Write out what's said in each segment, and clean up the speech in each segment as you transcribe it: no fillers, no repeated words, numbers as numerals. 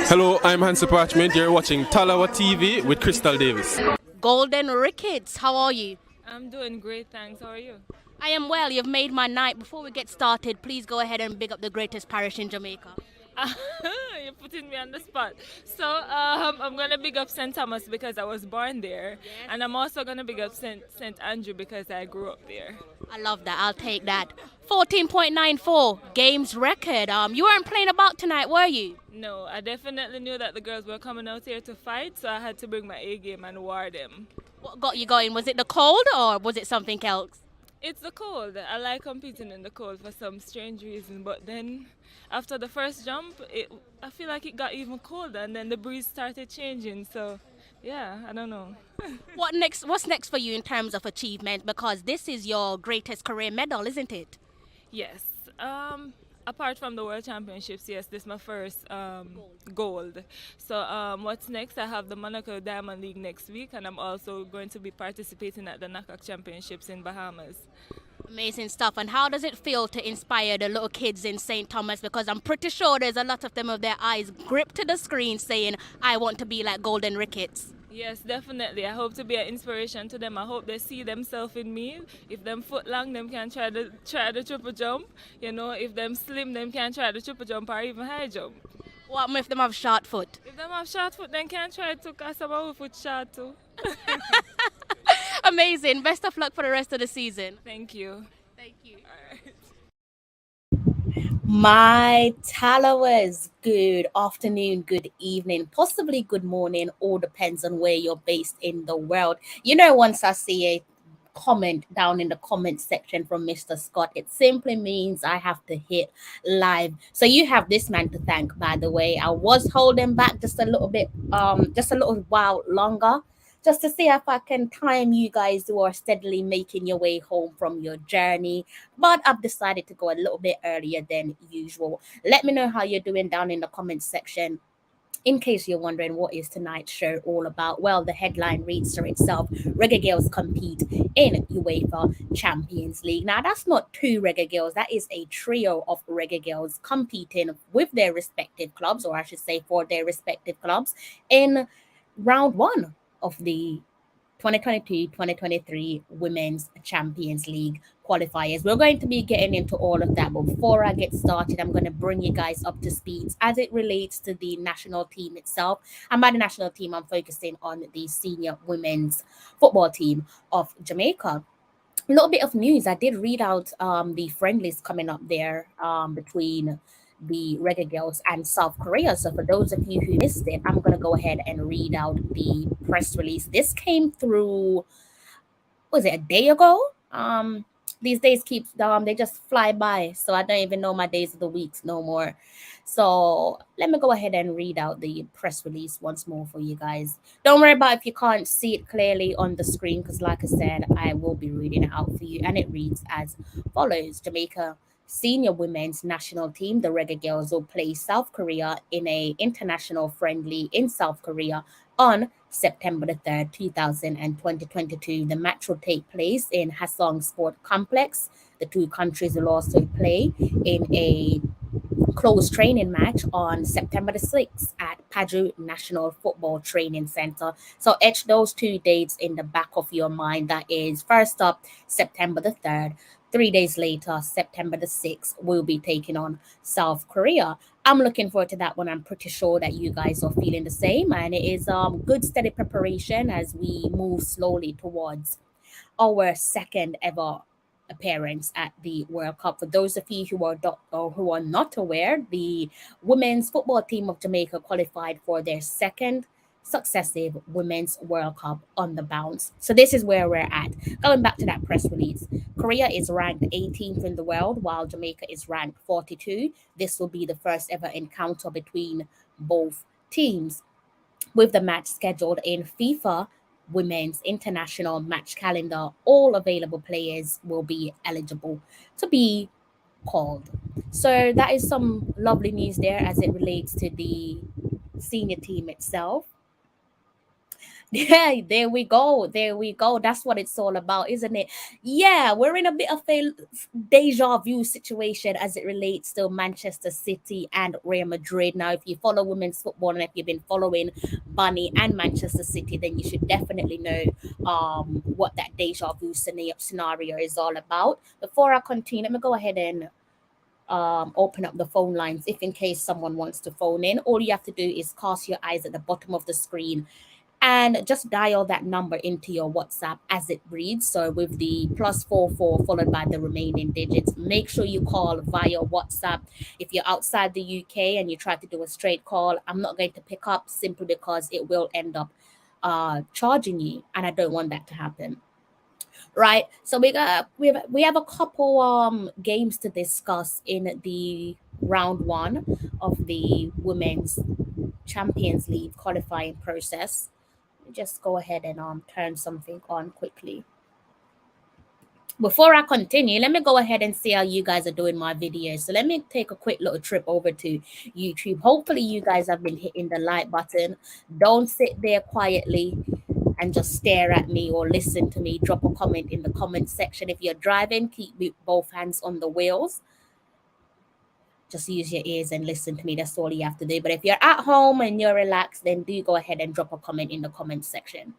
Hello, I'm Hansi Parchment. You're watching Talawa TV with Crystal Davis. Golden Ricketts, how are you? I'm doing great, thanks. How are you? I am well. You've made my night. Before we get started, please go ahead and big up the greatest parish in Jamaica. You're putting me on the spot. So I'm gonna big up St. Thomas because I was born there, and I'm also gonna big up St. Andrew because I grew up there. I love that. I'll take that. 14.94 games record. You weren't playing about tonight, were you? No, I definitely knew that the girls were coming out here to fight, so I had to bring my A game and war them. What got you going? Was it the cold or was it something else? It's the cold. I like competing in the cold for some strange reason, but then after the first jump, I feel like it got even colder, and then the breeze started changing. So, yeah, I don't know. What next? What's next for you in terms of achievement? Because this is your greatest career medal, isn't it? Yes. Apart from the World Championships, yes, this is my first gold. So what's next? I have the Monaco Diamond League next week, and I'm also going to be participating at the Knockout Championships in Bahamas. Amazing stuff. And how does it feel to inspire the little kids in St. Thomas? Because I'm pretty sure there's a lot of them with their eyes gripped to the screen saying, I want to be like Golden Ricketts. Yes, definitely. I hope to be an inspiration to them. I hope they see themselves in me. If them foot long, them can try the triple jump. You know, if them slim, them can try the triple jump or even high jump. What if them have short foot? If them have short foot, then can try to cause some foot short too. Amazing. Best of luck for the rest of the season. Thank you. Thank you. All right. My Talowers, good afternoon, good evening, possibly good morning, all depends on where you're based in the world. Once I see a comment down in the comment section from Mr. Scott, it simply means I have to hit live. So you have this man to thank, by the way. I was holding back just a little bit, just a little while longer, just to see if I can time you guys who are steadily making your way home from your journey. But I've decided to go a little bit earlier than usual. Let me know how you're doing down in the comments section. In case you're wondering what is tonight's show all about, well, the headline reads for itself. Reggae Girlz compete in UEFA Champions League. Now, that's not two Reggae Girls. That is a trio of Reggae Girls competing with their respective clubs, or I should say for their respective clubs, in round one of the 2022-2023 Women's Champions League qualifiers. We're going to be getting into all of that, but before I get started, I'm going to bring you guys up to speed as it relates to the national team itself. And by the national team, I'm focusing on the senior women's football team of Jamaica. A little bit of news. I did read out the friendlies coming up there between the Reggae Girls and South Korea. So for those of you who missed it, I'm going to go ahead and read out the press release. This came through, was it a day ago? These days they just fly by, so I don't even know my days of the weeks no more. So let me go ahead and read out the press release once more for you guys. Don't worry about if you can't see it clearly on the screen, because like I said, I will be reading it out for you, and it reads as follows. Jamaica senior women's national team, the Reggae Girls, will play South Korea in a international friendly in South Korea on September the 3rd, 2022. The match will take place in Hasong Sport Complex. The two countries will also play in a close training match on September the 6th at Paju National Football Training Center. So etch those two dates in the back of your mind. That is, first up, September the 3rd. 3 days later, September the 6th, we'll be taking on South Korea. I'm looking forward to that one. I'm pretty sure that you guys are feeling the same. And it is good, steady preparation as we move slowly towards our second ever appearance at the World Cup. For those of you who are not aware, the women's football team of Jamaica qualified for their second successive Women's World Cup on the bounce. So this is where we're at. Going back to that press release, Korea is ranked 18th in the world, while Jamaica is ranked 42. This will be the first ever encounter between both teams, with the match scheduled in FIFA Women's International Match Calendar. All available players will be eligible to be called. So that is some lovely news there as it relates to the senior team itself. Yeah, there we go. There we go. That's what it's all about, isn't it? Yeah, we're in a bit of a deja vu situation as it relates to Manchester City and Real Madrid. Now, if you follow women's football and if you've been following Bunny and Manchester City, then you should definitely know what that deja vu scenario is all about. Before I continue, let me go ahead and open up the phone lines if in case someone wants to phone in. All you have to do is cast your eyes at the bottom of the screen and just dial that number into your WhatsApp as it reads. So with the +44 followed by the remaining digits, make sure you call via WhatsApp. If you're outside the UK and you try to do a straight call, I'm not going to pick up simply because it will end up charging you, and I don't want that to happen. Right. So we have a couple games to discuss in the round one of the women's Champions League qualifying process. Just go ahead and turn something on quickly. Before I continue, let me go ahead and see how you guys are doing my videos. So let me take a quick little trip over to YouTube. Hopefully you guys have been hitting the like button. Don't sit there quietly and just stare at me or listen to me. Drop a comment in the comment section. If you're driving, keep with both hands on the wheels. Just use your ears and listen to me. That's all you have to do. But if you're at home and you're relaxed, then do go ahead and drop a comment in the comment section.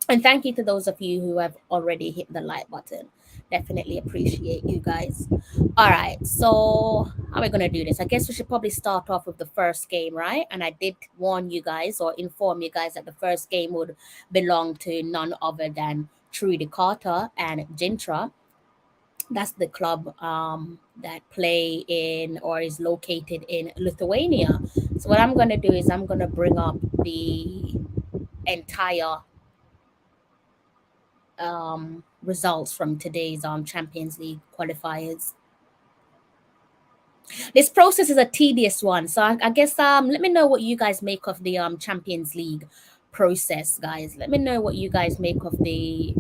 And thank you to those of you who have already hit the like button. Definitely appreciate you guys. All right, so how are we going to do this? I guess we should probably start off with the first game, right? And I did warn you guys or inform you guys that the first game would belong to none other than Trudy Carter and Jintra. That's the club that play in or is located in Lithuania. So what I'm going to do is I'm going to bring up the entire results from today's Champions League qualifiers. This process is a tedious one, so I guess let me know what you guys make of the Champions League process, guys. Let me know what you guys make of the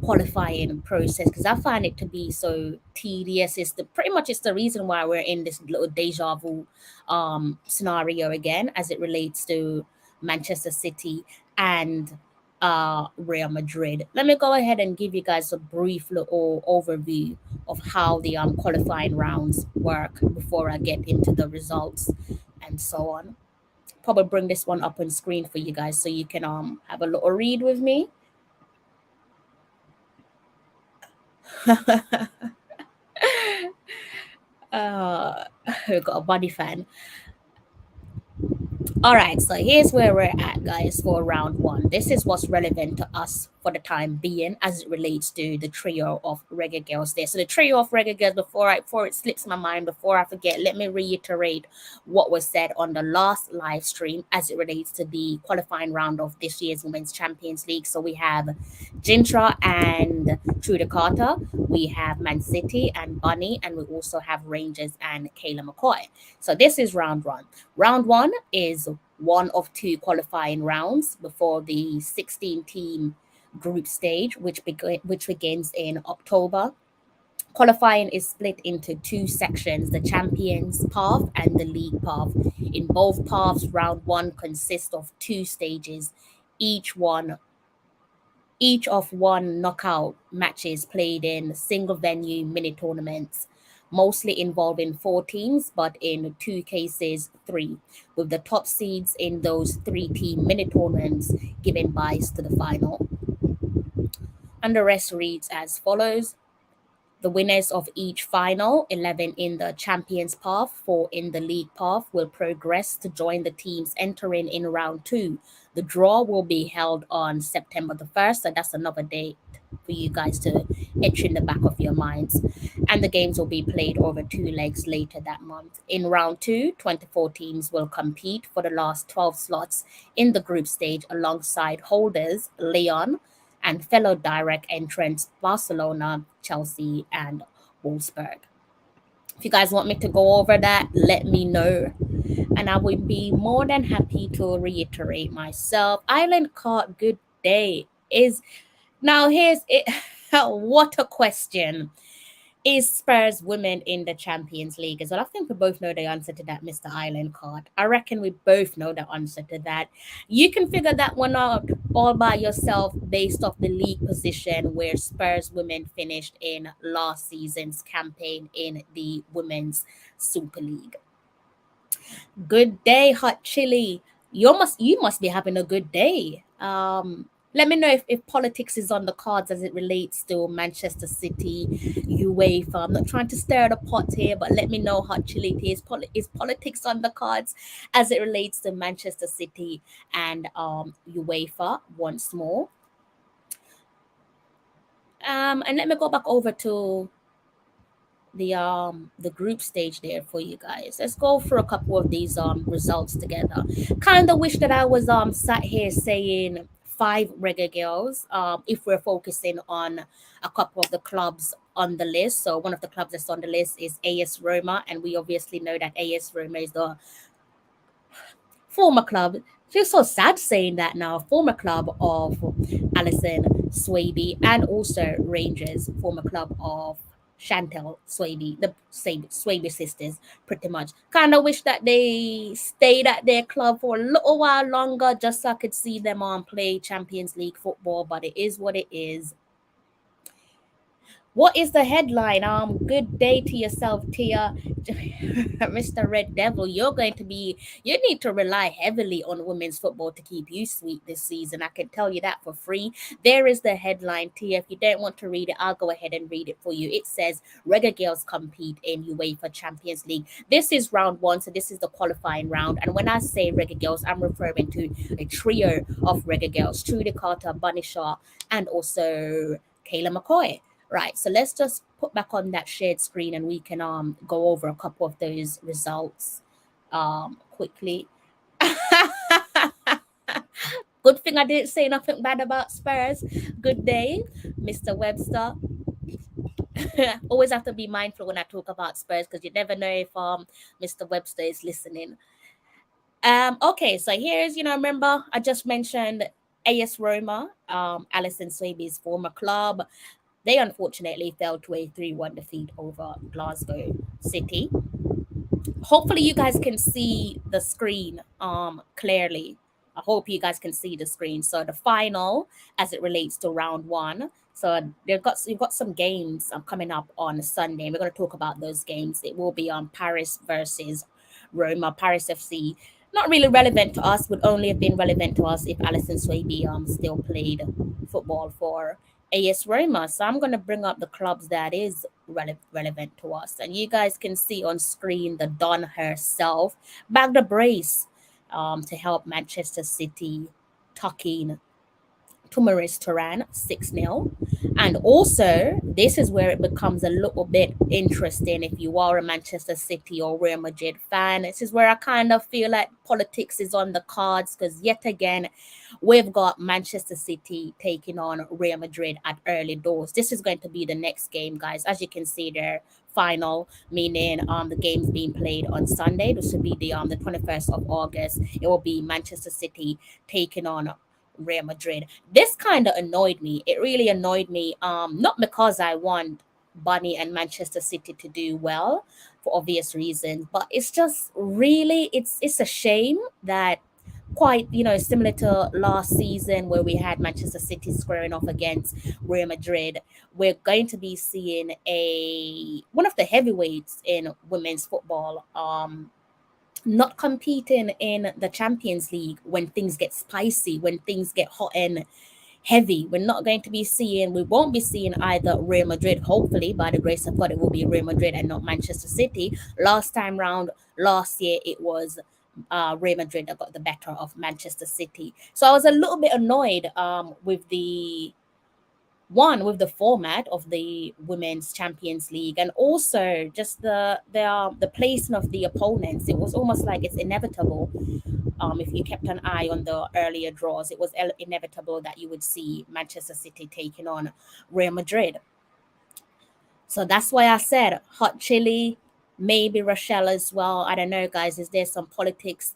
qualifying process because I find it to be so tedious. It's the pretty much it's the reason why we're in this little deja vu scenario again as it relates to Manchester City and Real Madrid. Let me go ahead and give you guys a brief little overview of how the qualifying rounds work before I get into the results and so on. Probably bring this one up on screen for you guys so you can have a little read with me. We've got a body fan. All right, so here's where we're at, guys, for round one. This is what's relevant to us for the time being as it relates to the trio of Reggae Girlz there. So the trio of Reggae Girlz, before it slips my mind, before I forget, let me reiterate what was said on the last live stream as it relates to the qualifying round of this year's Women's Champions League. So we have Jintra and Trudy Carter, we have Man City and Bunny, and we also have Rangers and Kayla McCoy. So this is round one. Round one is one of two qualifying rounds before the 16-team group stage, which begins in October. Qualifying is split into two sections, the Champions Path and the League Path. In both paths, round one consists of two stages, each of one knockout matches played in single venue mini tournaments, mostly involving four teams, but in two cases, three, with the top seeds in those three-team mini tournaments giving byes to the final. And the rest reads as follows. The winners of each final, 11 in the Champions Path, 4 in the League Path, will progress to join the teams entering in round two. The draw will be held on September the 1st, so that's another date for you guys to etch in the back of your minds. And the games will be played over two legs later that month. In round two, 24 teams will compete for the last 12 slots in the group stage alongside holders Leon and fellow direct entrants Barcelona, Chelsea, and Wolfsburg. If you guys want me to go over that, let me know. And I would be more than happy to reiterate myself. Island Card, good day. Here's it. What a question. Is Spurs women in the Champions League as well? I think we both know the answer to that, Mr. Island Card. I reckon we both know the answer to that. You can figure that one out all by yourself based off the league position where Spurs women finished in last season's campaign in the Women's Super League. Good day, hot chili. You must be having a good day. Let me know if politics is on the cards as it relates to Manchester City, UEFA. I'm not trying to stir the pot here, but let me know, hot chili. Is politics on the cards as it relates to Manchester City and UEFA once more? And let me go back over to the group stage there for you guys. Let's go through a couple of these results together. Kind of wish that I was sat here saying five Reggae Girls. If we're focusing on a couple of the clubs on the list. So one of the clubs that's on the list is AS Roma, and we obviously know that AS Roma is the former club. Feels so sad saying that now. Former club of Alison Swaby, and also Rangers, former club of Chantel Swaby, the same Swaby sisters, pretty much. Kind of wish that they stayed at their club for a little while longer, just so I could see them on play Champions League football. But it is what it is. What is the headline? Good day to yourself, Tia. Mr. Red Devil. You need to rely heavily on women's football to keep you sweet this season. I can tell you that for free. There is the headline, Tia. If you don't want to read it, I'll go ahead and read it for you. It says Reggae Girls compete in UEFA Champions League. This is round one, so this is the qualifying round. And when I say Reggae Girls, I'm referring to a trio of Reggae Girls: Trudy Carter, Bunny Shaw, and also Kayla McCoy. Right, so let's just put back on that shared screen and we can go over a couple of those results quickly. Good thing I didn't say nothing bad about Spurs. Good day, Mr. Webster. Always have to be mindful when I talk about Spurs because you never know if Mr. Webster is listening. Okay, so here's, remember I just mentioned AS Roma, Alison Swaby's former club. They unfortunately fell to a 3-1 defeat over Glasgow City. Hopefully you guys can see the screen clearly. I hope you guys can see the screen. So the final as it relates to round one. So you've got some games coming up on Sunday. We're going to talk about those games. It will be on Paris versus Roma. Paris FC, not really relevant to us, would only have been relevant to us if Alison Swaby still played football for AS Roma. So I'm going to bring up the clubs that is relevant to us. And you guys can see on screen the Don herself back the brace to help Manchester City tuck in to Maurice Turan 6-0. And also, this is where it becomes a little bit interesting if you are a Manchester City or Real Madrid fan. This is where I kind of feel like politics is on the cards because yet again, we've got Manchester City taking on Real Madrid at early doors. This is going to be the next game, guys. As you can see there, final, meaning the game's being played on Sunday. This will be the 21st of August. It will be Manchester City taking on Real Madrid. This kind of annoyed me. It really annoyed me. Not because I want Bunny and Manchester City to do well for obvious reasons, but it's just really it's a shame that quite similar to last season where we had Manchester City squaring off against Real Madrid. We're going to be seeing one of the heavyweights in women's football not competing in the Champions League when things get spicy, when things get hot and heavy. We won't be seeing either Real Madrid, hopefully, by the grace of God, it will be Real Madrid and not Manchester City. Last year, it was Real Madrid that got the better of Manchester City. So I was a little bit annoyed with the format of the Women's Champions League and also just the placing of the opponents. It was almost like it's inevitable. If you kept an eye on the earlier draws, it was inevitable that you would see Manchester City taking on Real Madrid. So that's why I said hot chili, maybe Rochelle as well. I don't know, guys. Is there some politics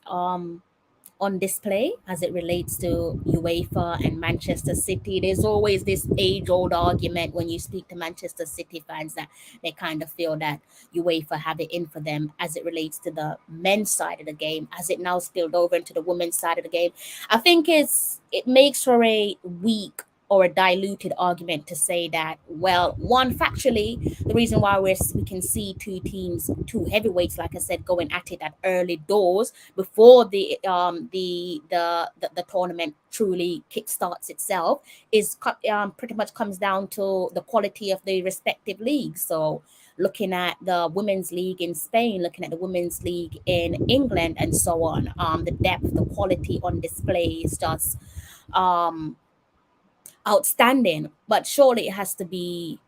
on display as it relates to UEFA and Manchester City. There's always this age-old argument when you speak to Manchester City fans that they kind of feel that UEFA have it in for them as it relates to the men's side of the game, as it now spilled over into the women's side of the game. I think it makes for a weak or a diluted argument to say that, well, one, factually, the reason why we can see two teams, two heavyweights, like I said, going at it at early doors before the tournament truly kickstarts itself is pretty much comes down to the quality of the respective leagues. So looking at the women's league in Spain, looking at the women's league in England, and so on, the depth, the quality on display is just outstanding. But surely it has to be,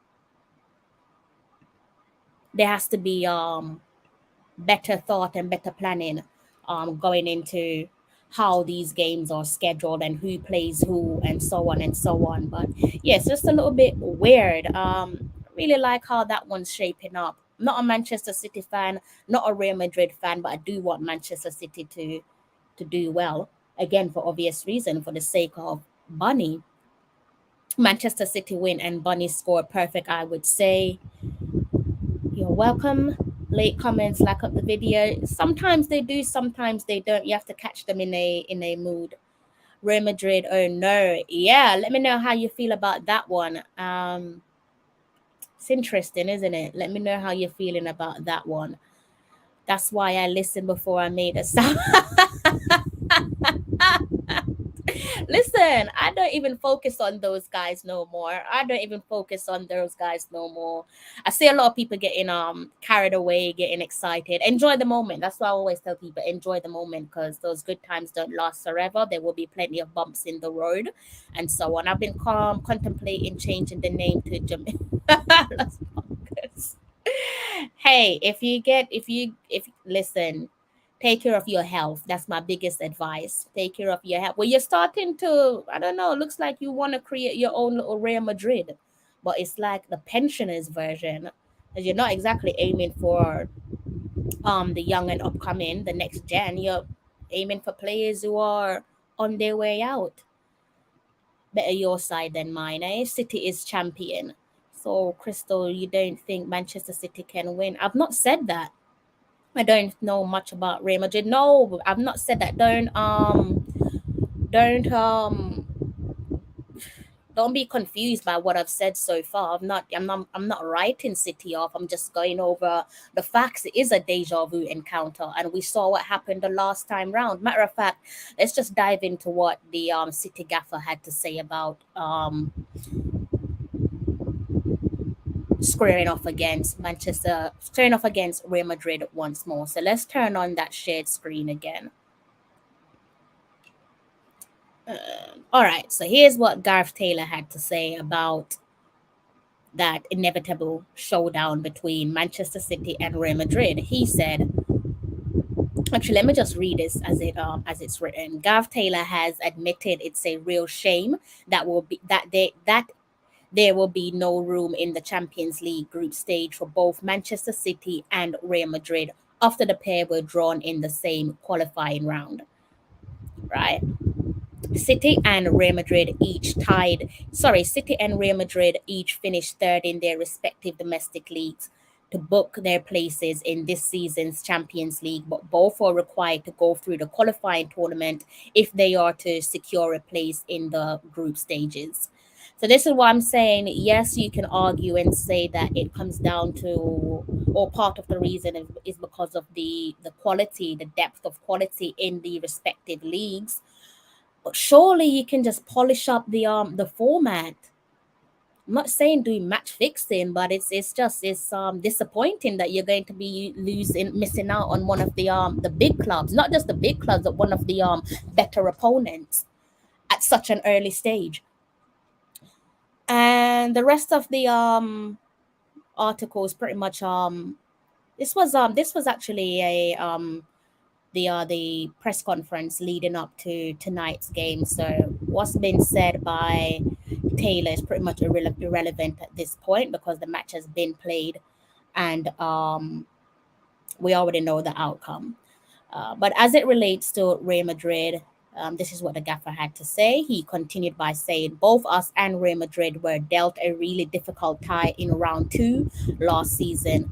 there has to be better thought and better planning going into how these games are scheduled and who plays who and so on and so on. But yeah, it's just a little bit weird. Really like how that one's shaping up. Not a Manchester City fan, not a Real Madrid fan, but I do want Manchester City to do well, again for obvious reason, for the sake of Bunny. Manchester City win and Bunny score perfect, I would say. You're welcome. Late comments, like up the video. Sometimes they do, sometimes they don't. You have to catch them in a mood. Real Madrid, oh no. Yeah, let me know how you feel about that one. It's interesting, isn't it? Let me know how you're feeling about that one. That's why I listened before I made a sound. Listen, I don't even focus on those guys no more. I don't even focus on those guys no more. I see a lot of people getting carried away, getting excited. Enjoy the moment. That's why I always tell people, enjoy the moment, because those good times don't last forever. There will be plenty of bumps in the road and so on. I've been contemplating changing the name to Jamaica. Las Vegas. Hey, if you listen, take care of your health. That's my biggest advice. Take care of your health. Well, you're starting to, I don't know, looks like you want to create your own little Real Madrid, but it's like the pensioners version. And you're not exactly aiming for the young and upcoming, the next gen. You're aiming for players who are on their way out. Better your side than mine, eh? City is champion. So, Crystal, you don't think Manchester City can win? I've not said that. I don't know much about Real Madrid. No, I've not said that. Don't be confused by what I've said so far. I'm not writing City off. I'm just going over the facts. It is a deja vu encounter, and we saw what happened the last time round. Matter of fact, let's just dive into what the City gaffer had to say about squaring off against Real Madrid once more. So let's turn on that shared screen again. All right, so here's what Gareth Taylor had to say about that inevitable showdown between Manchester City and Real Madrid. He said, actually, let me just read this as it's written. Gareth Taylor has admitted it's a real shame that there will be no room in the Champions League group stage for both Manchester City and Real Madrid after the pair were drawn in the same qualifying round. Right? City and Real Madrid each finished third in their respective domestic leagues to book their places in this season's Champions League, but both are required to go through the qualifying tournament if they are to secure a place in the group stages. So this is why I'm saying, yes, you can argue and say that it comes down to, or part of the reason is because of the quality, the depth of quality in the respective leagues. But surely you can just polish up the format. I'm not saying doing match fixing, but it's disappointing that you're going to be missing out on one of the big clubs, not just the big clubs, but one of the better opponents at such an early stage. And the rest of the articles pretty much this was actually a the press conference leading up to tonight's game. So what's been said by Taylor is pretty much irrelevant at this point because the match has been played and we already know the outcome. But as it relates to Real Madrid, this is what the gaffer had to say. He continued by saying, both us and Real Madrid were dealt a really difficult tie in round two last season.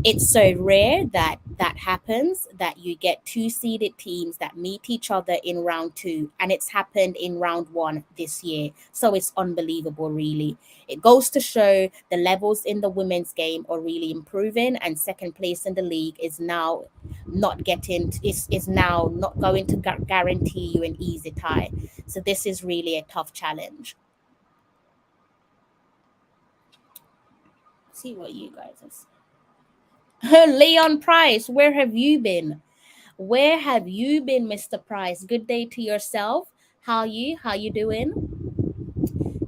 It's so rare that that happens, that you get two seeded teams that meet each other in round two, and it's happened in round one this year. So it's unbelievable, really. It goes to show the levels in the women's game are really improving, and second place in the league is now not getting is now not going to guarantee you an easy tie. So this is really a tough challenge. See what you guys are. Leon Price, where have you been? Where have you been, Mr. Price? Good day to yourself. How you doing?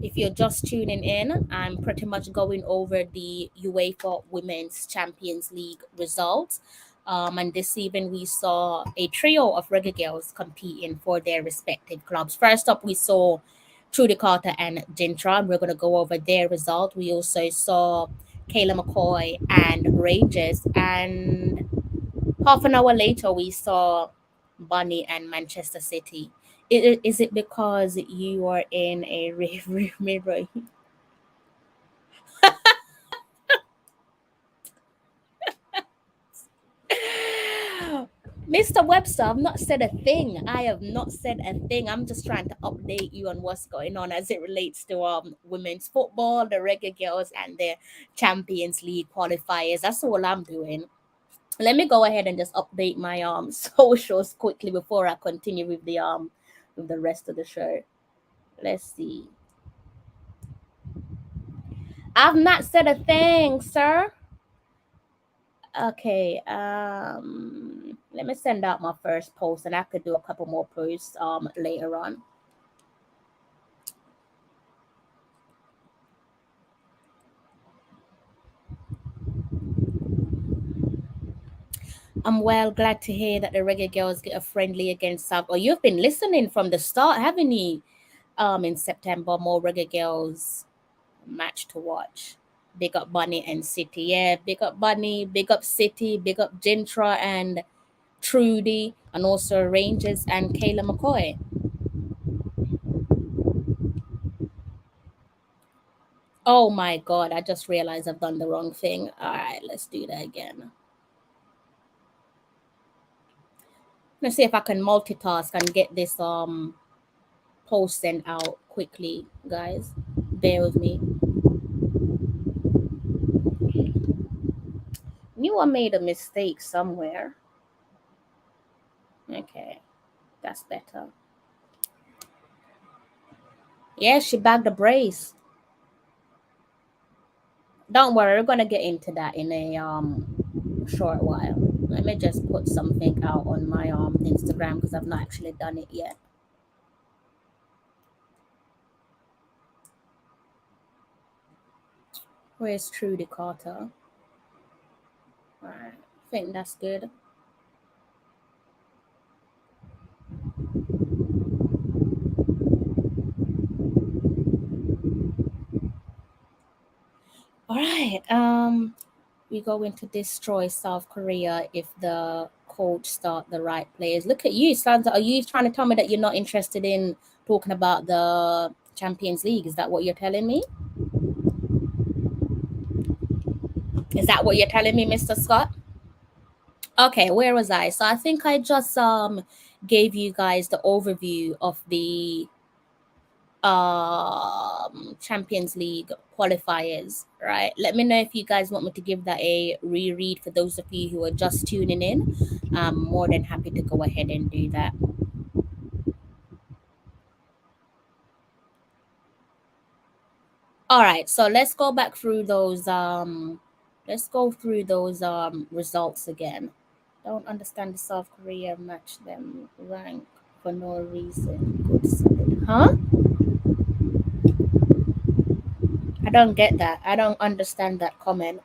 If you're just tuning in, I'm pretty much going over the UEFA Women's Champions League results. And this evening we saw a trio of Reggae Girls competing for their respective clubs. First up, we saw Trudy Carter and Jintra. We're going to go over their result. We also saw Kayla McCoy and Rangers. And half an hour later, we saw Bunny and Manchester City. Is it because you are in a mirror? Mr. Webster, I've not said a thing. I have not said a thing. I'm just trying to update you on what's going on as it relates to women's football, the Reggae Girls, and the Champions League qualifiers. That's all I'm doing. Let me go ahead and just update my socials quickly before I continue with the rest of the show. Let's see. I've not said a thing, sir. Okay, let me send out my first post, and I could do a couple more posts later on. I'm well glad to hear that the Reggae Girls get a friendly against South. Oh, you've been listening from the start, haven't you? In September, more Reggae Girls match to watch. Big up Bunny and City. Yeah, big up Bunny, big up City, big up Jintra and Trudy, and also Rangers and Kayla McCoy. Oh my God, I just realized I've done the wrong thing. All right, let's do that again. Let's see if I can multitask and get this post sent out quickly, guys. Bear with me. Knew I made a mistake somewhere. Okay, that's better. Yeah, she bagged a brace. Don't worry, we're gonna get into that in a short while. Let me just put something out on my Instagram because I've not actually done it yet. Where's Trudy Carter? Alright, I think that's good. Alright, we're going to destroy South Korea if the coach start the right players. Look at you, Sandra. Are you trying to tell me that you're not interested in talking about the Champions League? Is that what you're telling me? Is that what you're telling me, Mr. Scott? Okay, where was I? So I think I just gave you guys the overview of the Champions League qualifiers, right? Let me know if you guys want me to give that a reread for those of you who are just tuning in. I'm more than happy to go ahead and do that. All right, so let's go back through those results again. Don't understand the South Korea match them rank for no reason. Good solid. Huh? I don't get that. I don't understand that comment.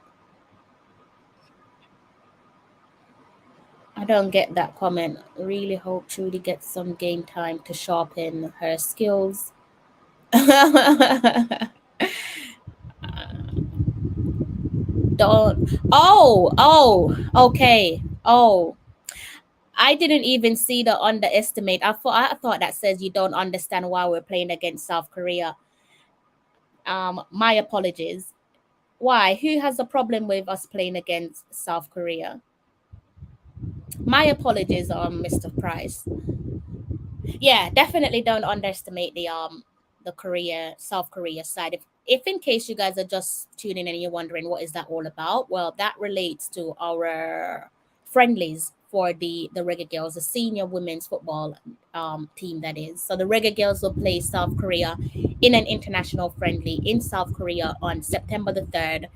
I don't get that comment. Really hope Trudy gets some game time to sharpen her skills. Don't. Oh, okay. Oh, I didn't even see the underestimate. I thought that says you don't understand why we're playing against South Korea. My apologies. Why? Who has a problem with us playing against South Korea? My apologies, Mr. Price. Yeah, definitely don't underestimate the South Korea side. If in case you guys are just tuning in and you're wondering what is that all about, well, that relates to our friendlies for the Reggae Girlz, the senior women's football team that is. So the Reggae Girlz will play South Korea in an international friendly in South Korea on September the 3rd.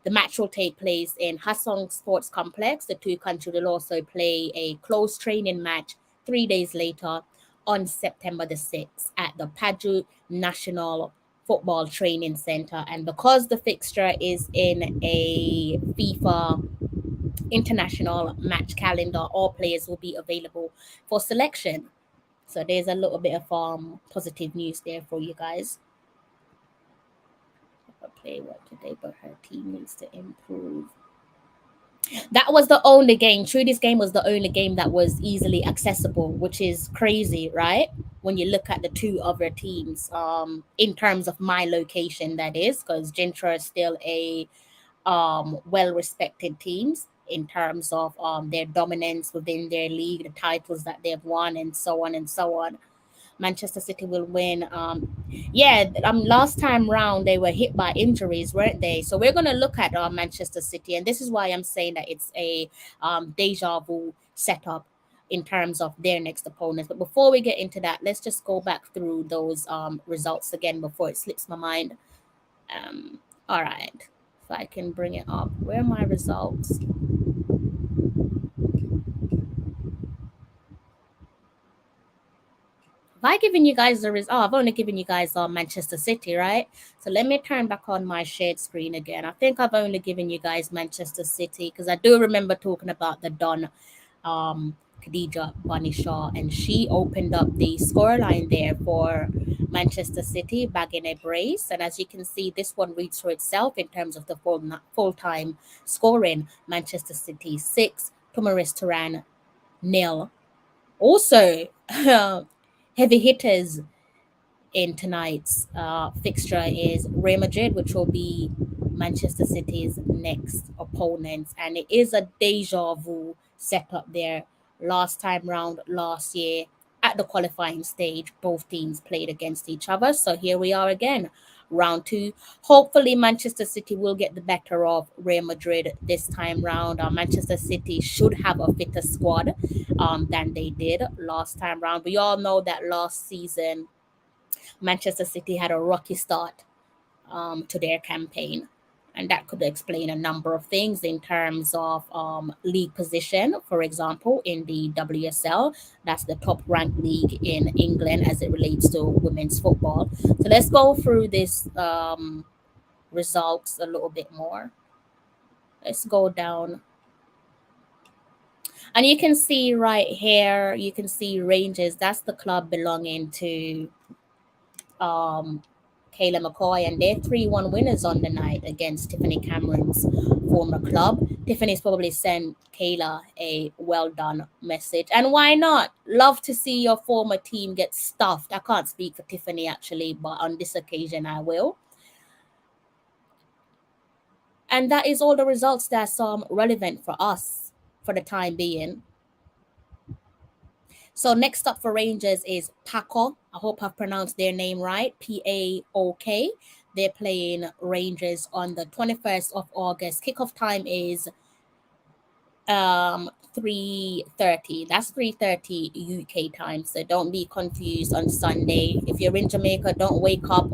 The match will take place in Hasong Sports Complex. The two countries will also play a close training match 3 days later on September the 6th at the Paju National Football Training Center. And because the fixture is in a FIFA international match calendar, all players will be available for selection. So there's a little bit of positive news there for you guys. Play well today, but her team needs to improve. That was the only game. Trudy's game was the only game that was easily accessible, which is crazy, right? When you look at the two other teams, in terms of my location, that is, because Gintra is still a well-respected teams in terms of their dominance within their league, the titles that they've won, and so on and so on. Manchester City will win. Last time round they were hit by injuries, weren't they? So we're gonna look at Manchester City, and this is why I'm saying that it's a deja vu setup in terms of their next opponents. But before we get into that, let's just go back through those results again before it slips my mind. All right, if I can bring it up, where are my results? Have I given you guys the result? Oh, I've only given you guys Manchester City, right? So let me turn back on my shared screen again. I think I've only given you guys Manchester City because I do remember talking about the Don Khadija Bunny Shaw, and she opened up the scoreline there for Manchester City, bagging a brace. And as you can see, this one reads for itself in terms of the full time scoring. Manchester City 6, Tomaris Turan 0. Also, heavy hitters in tonight's fixture is Real Madrid, which will be Manchester City's next opponents. And it is a deja vu setup there. Last time round, last year, at the qualifying stage, both teams played against each other. So here we are again, round two. Hopefully, Manchester City will get the better of Real Madrid this time round. Manchester City should have a fitter squad than they did last time round. We all know that last season, Manchester City had a rocky start to their campaign. And that could explain a number of things in terms of league position. For example, in the WSL, that's the top ranked league in England as it relates to women's football. So let's go through this results a little bit more. Let's go down. And you can see right here, you can see Rangers. That's the club belonging to Kayla McCoy, and they're 3-1 winners on the night against Tiffany Cameron's former club. Tiffany's probably sent Kayla a well done message. And why not? Love to see your former team get stuffed. I can't speak for Tiffany actually, but on this occasion I will. And that is all the results that's relevant for us for the time being. So next up for Rangers is Paco. I hope I've pronounced their name right. PAOK. They're playing Rangers on the 21st of August. Kickoff time is 3:30. That's 3:30 UK time. So don't be confused on Sunday. If you're in Jamaica, don't wake up.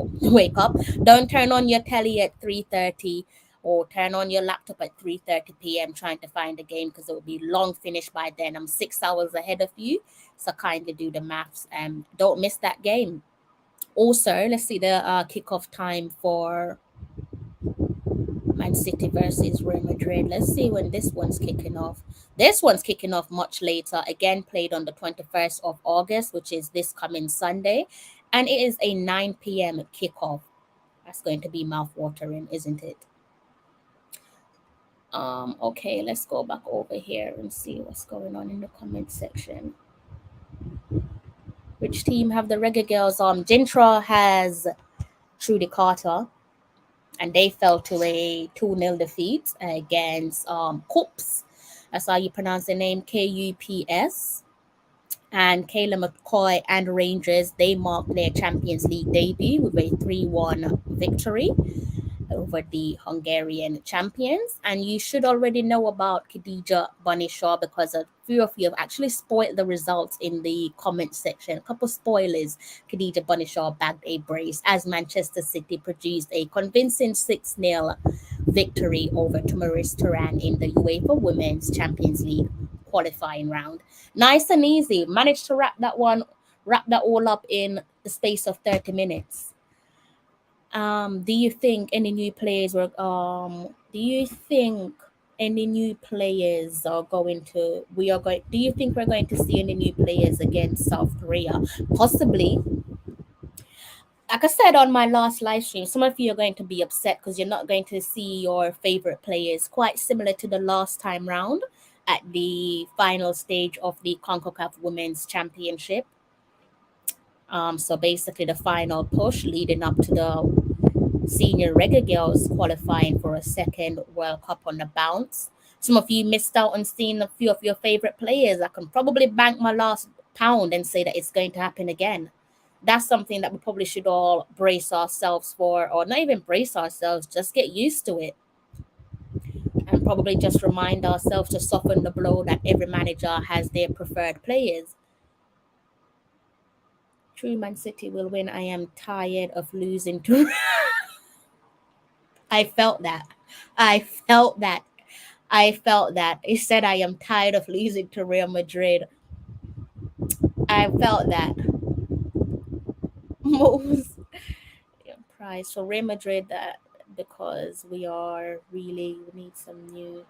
Don't turn on your telly at 3:30 or turn on your laptop at 3:30 p.m. trying to find a game because it will be long finished by then. I'm 6 hours ahead of you. So kindly do the maths and don't miss that game. Also, let's see the kickoff time for Man City versus Real Madrid. Let's see when this one's kicking off. This one's kicking off much later. Again, played on the 21st of August, which is this coming Sunday. And it is a 9 p.m. kickoff. That's going to be mouth-watering, isn't it? Okay, let's go back over here and see what's going on in the comment section. Which team have the Reggae Girlz? Jintra has Trudy Carter, and they fell to a 2-0 defeat against Cups. That's how you pronounce the name, Kups. And Kayla McCoy and Rangers, they marked their Champions League debut with a 3-1 victory over the Hungarian champions. And you should already know about Khadija Bunny-Shaw because a few of you have actually spoiled the results in the comment section. A couple spoilers. Khadija Bunny-Shaw bagged a brace as Manchester City produced a convincing 6-0 victory over Tamaris Turan in the UEFA Women's Champions League qualifying round. Nice and easy. Managed to wrap that all up in the space of 30 minutes. Do you think any new players are going to do you think we're going to see any new players against South Korea? Possibly. Like I said on my last live stream, some of you are going to be upset because you're not going to see your favorite players, quite similar to the last time round at the final stage of the CONCACAF Women's Championship. So basically the final push leading up to the senior Reggae Girlz qualifying for a second World Cup on the bounce. Some of you missed out on seeing a few of your favorite players. I can probably bank my last pound and say that it's going to happen again. That's something that we probably should all brace ourselves for, or not even brace ourselves, just get used to it. And probably just remind ourselves to soften the blow that every manager has their preferred players. True, Man City will win. I am tired of losing to... I felt that. He said, I am tired of losing to Real Madrid. I felt that. Most prize for Real Madrid, that because we need some new.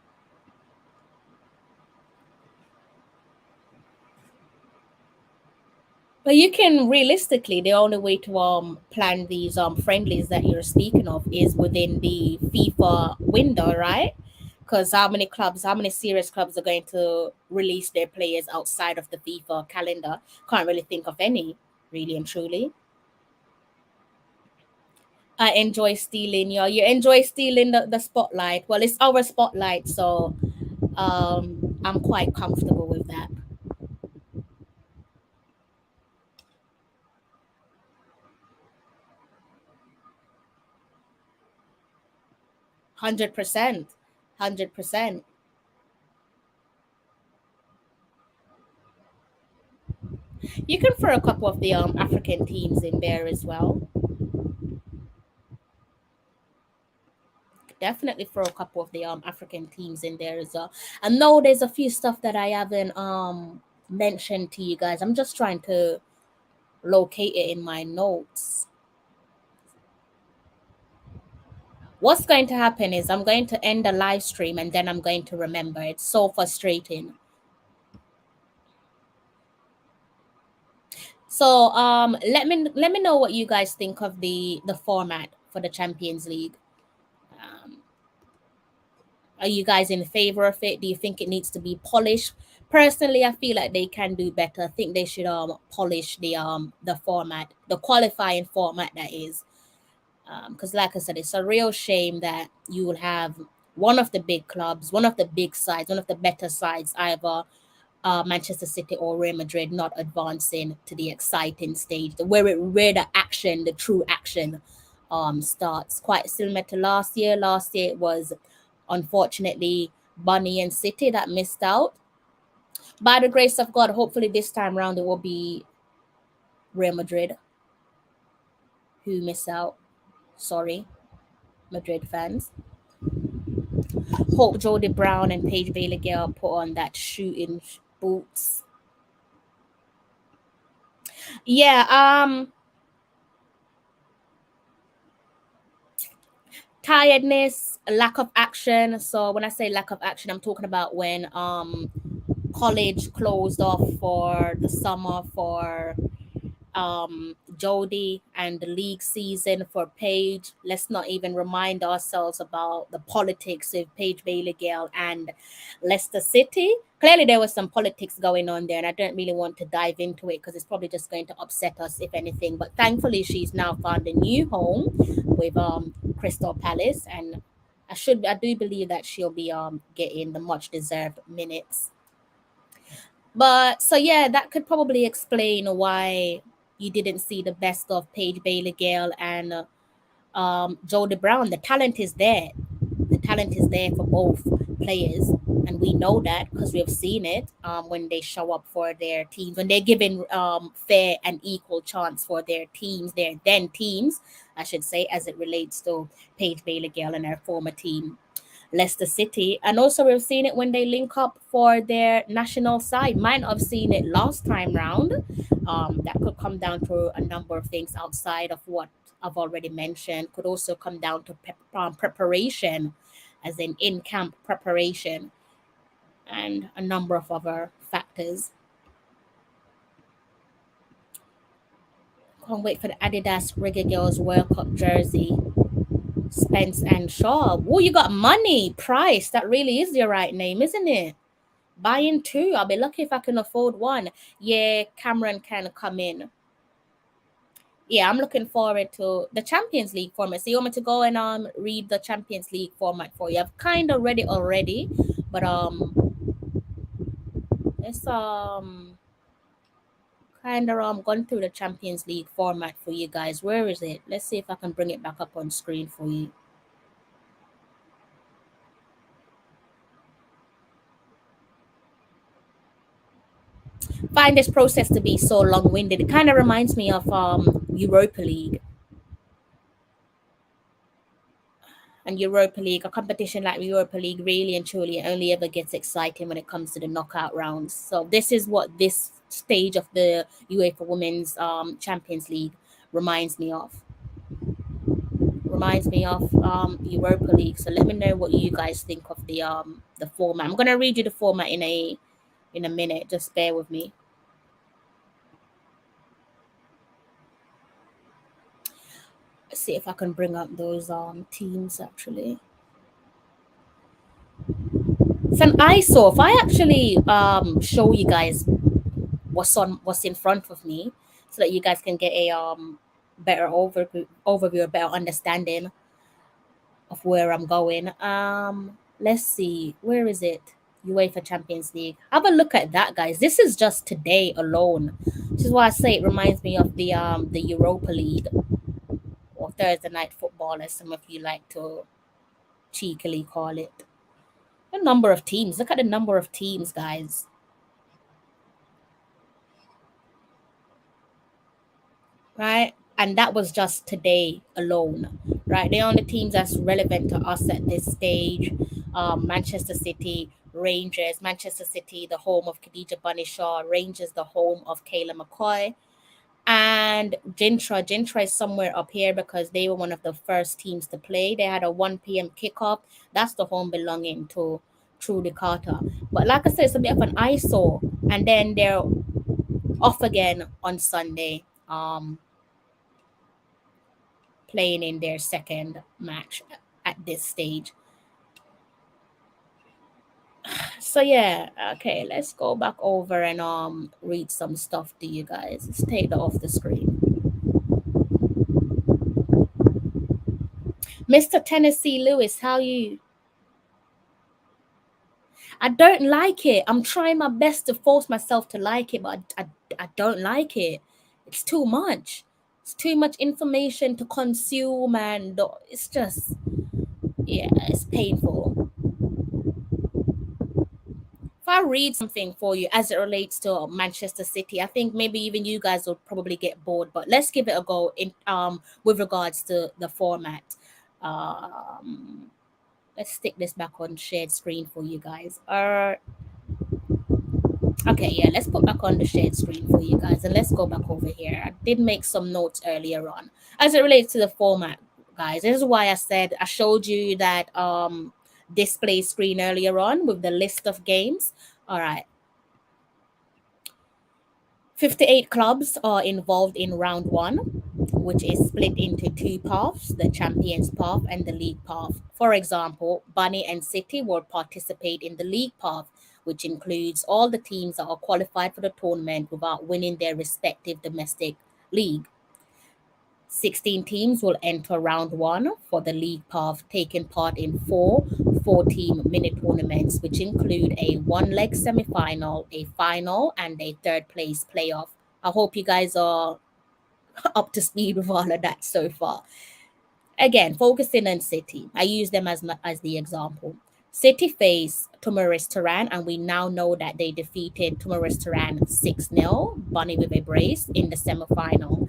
But you can realistically, the only way to plan these friendlies that you're speaking of is within the FIFA window, right? Because how many serious clubs are going to release their players outside of the FIFA calendar? Can't really think of any, really and truly. I enjoy stealing you enjoy stealing the spotlight. Well, it's our spotlight, so I'm quite comfortable with that. 100%. 100%. You can throw a couple of the African teams in there as well. Definitely throw a couple of the African teams in there as well. I know there's a few stuff that I haven't mentioned to you guys. I'm just trying to locate it in my notes. What's going to happen is I'm going to end the live stream and then I'm going to remember. It's so frustrating. So let me know what you guys think of the format for the Champions League. Are you guys in favor of it? Do you think it needs to be polished? Personally, I feel like they can do better. I think they should polish the format, the qualifying format, that is. Because like I said, it's a real shame that you will have one of the big clubs, one of the big sides, one of the better sides, either Manchester City or Real Madrid, not advancing to the exciting stage, where the true action starts. Quite similar to last year. Last year it was unfortunately Bunny and City that missed out. By the grace of God, hopefully this time around it will be Real Madrid who miss out. Sorry, Madrid fans. Hope Jodie Brown and Paige Bailey Gale put on that shooting boots. Yeah, tiredness, lack of action. So when I say lack of action, I'm talking about when college closed off for the summer for Jody and the league season for Paige. Let's not even remind ourselves about the politics of Paige Bailey Gale and Leicester City. Clearly, there was some politics going on there, and I don't really want to dive into it because it's probably just going to upset us, if anything. But thankfully, she's now found a new home with Crystal Palace, and I do believe that she'll be getting the much deserved minutes. But so yeah, that could probably explain why you didn't see the best of Paige Bailey Gale and Jodie Brown. The talent is there. The talent is there for both players, and we know that because we've seen it when they show up for their teams, when they're given fair and equal chance for their teams, their then teams, I should say, as it relates to Paige Bailey Gale and her former team. Leicester City. And also we've seen it when they link up for their national side. Might not have seen it last time round. That could come down to a number of things outside of what I've already mentioned. Could also come down to preparation, as in camp preparation, and a number of other factors. Can't wait for the Adidas Reggae Girlz World Cup jersey. Spence and Shaw. Oh, you got money. Price. That really is your right name, isn't it? Buying two. I'll be lucky if I can afford one. Yeah, Cameron can come in. Yeah, I'm looking forward to the Champions League format. So you want me to go and read the Champions League format for you? I've kind of read it already, but it's kind of gone through the Champions League format for you guys. Where is it? Let's see if I can bring it back up on screen for you. Find this process to be so long-winded. It kind of reminds me of Europa League. And Europa League, a competition like Europa League, really and truly only ever gets exciting when it comes to the knockout rounds. So this is what this stage of the UEFA Women's Champions League reminds me of. Reminds me of Europa League. So let me know what you guys think of the format. I'm gonna read you the format in a minute. Just bear with me. Let's see if I can bring up those teams actually. It's an eyesore. If I actually show you guys what's in front of me, so that you guys can get a better overview, a better understanding of where I'm going. Let's see, where is it? UEFA Champions League. Have a look at that, guys. This is just today alone. This is why I say it reminds me of the Europa League, or Thursday night football, as some of you like to cheekily call it. The number of teams. Look at the number of teams, guys. Right? And that was just today alone. Right? The only teams that's relevant to us at this stage, Manchester City, Rangers. Manchester City, the home of Khadija Bunny-Shaw. Rangers, the home of Kayla McCoy. And Gintra. Gintra is somewhere up here because they were one of the first teams to play. They had a 1 p.m. kickoff. That's the home belonging to Trudy Carter. But like I said, it's a bit of an eyesore. And then they're off again on Sunday, playing in their second match at this stage. So yeah, okay, let's go back over and read some stuff to you guys. Let's take that off the screen. Mr. Tennessee Lewis, how you? I don't like it. I'm trying my best to force myself to like it, but I don't like it. It's too much. It's too much information to consume, and it's just, yeah, it's painful. If I read something for you as it relates to Manchester City, I think maybe even you guys will probably get bored. But let's give it a go in with regards to the format. Let's stick this back on shared screen for you guys. Okay, yeah, let's put back on the shared screen for you guys, and let's go back over here. I did make some notes earlier on as it relates to the format, guys. This is why I said I showed you that display screen earlier on with the list of games. All right. 58 clubs are involved in round one, which is split into two paths, the Champions Path and the League Path. For example, Bunny and City will participate in the League Path, which includes all the teams that are qualified for the tournament without winning their respective domestic league. 16 teams will enter round one for the league path, taking part in four-team mini tournaments, which include a one-leg semi-final, a final, and a third place playoff. I hope you guys are up to speed with all of that so far. Again, focusing on City, I use them as the example. City face Tumaris Turan, and we now know that they defeated Tumaris Turan 6-0, Bunny with a brace, in the semi-final.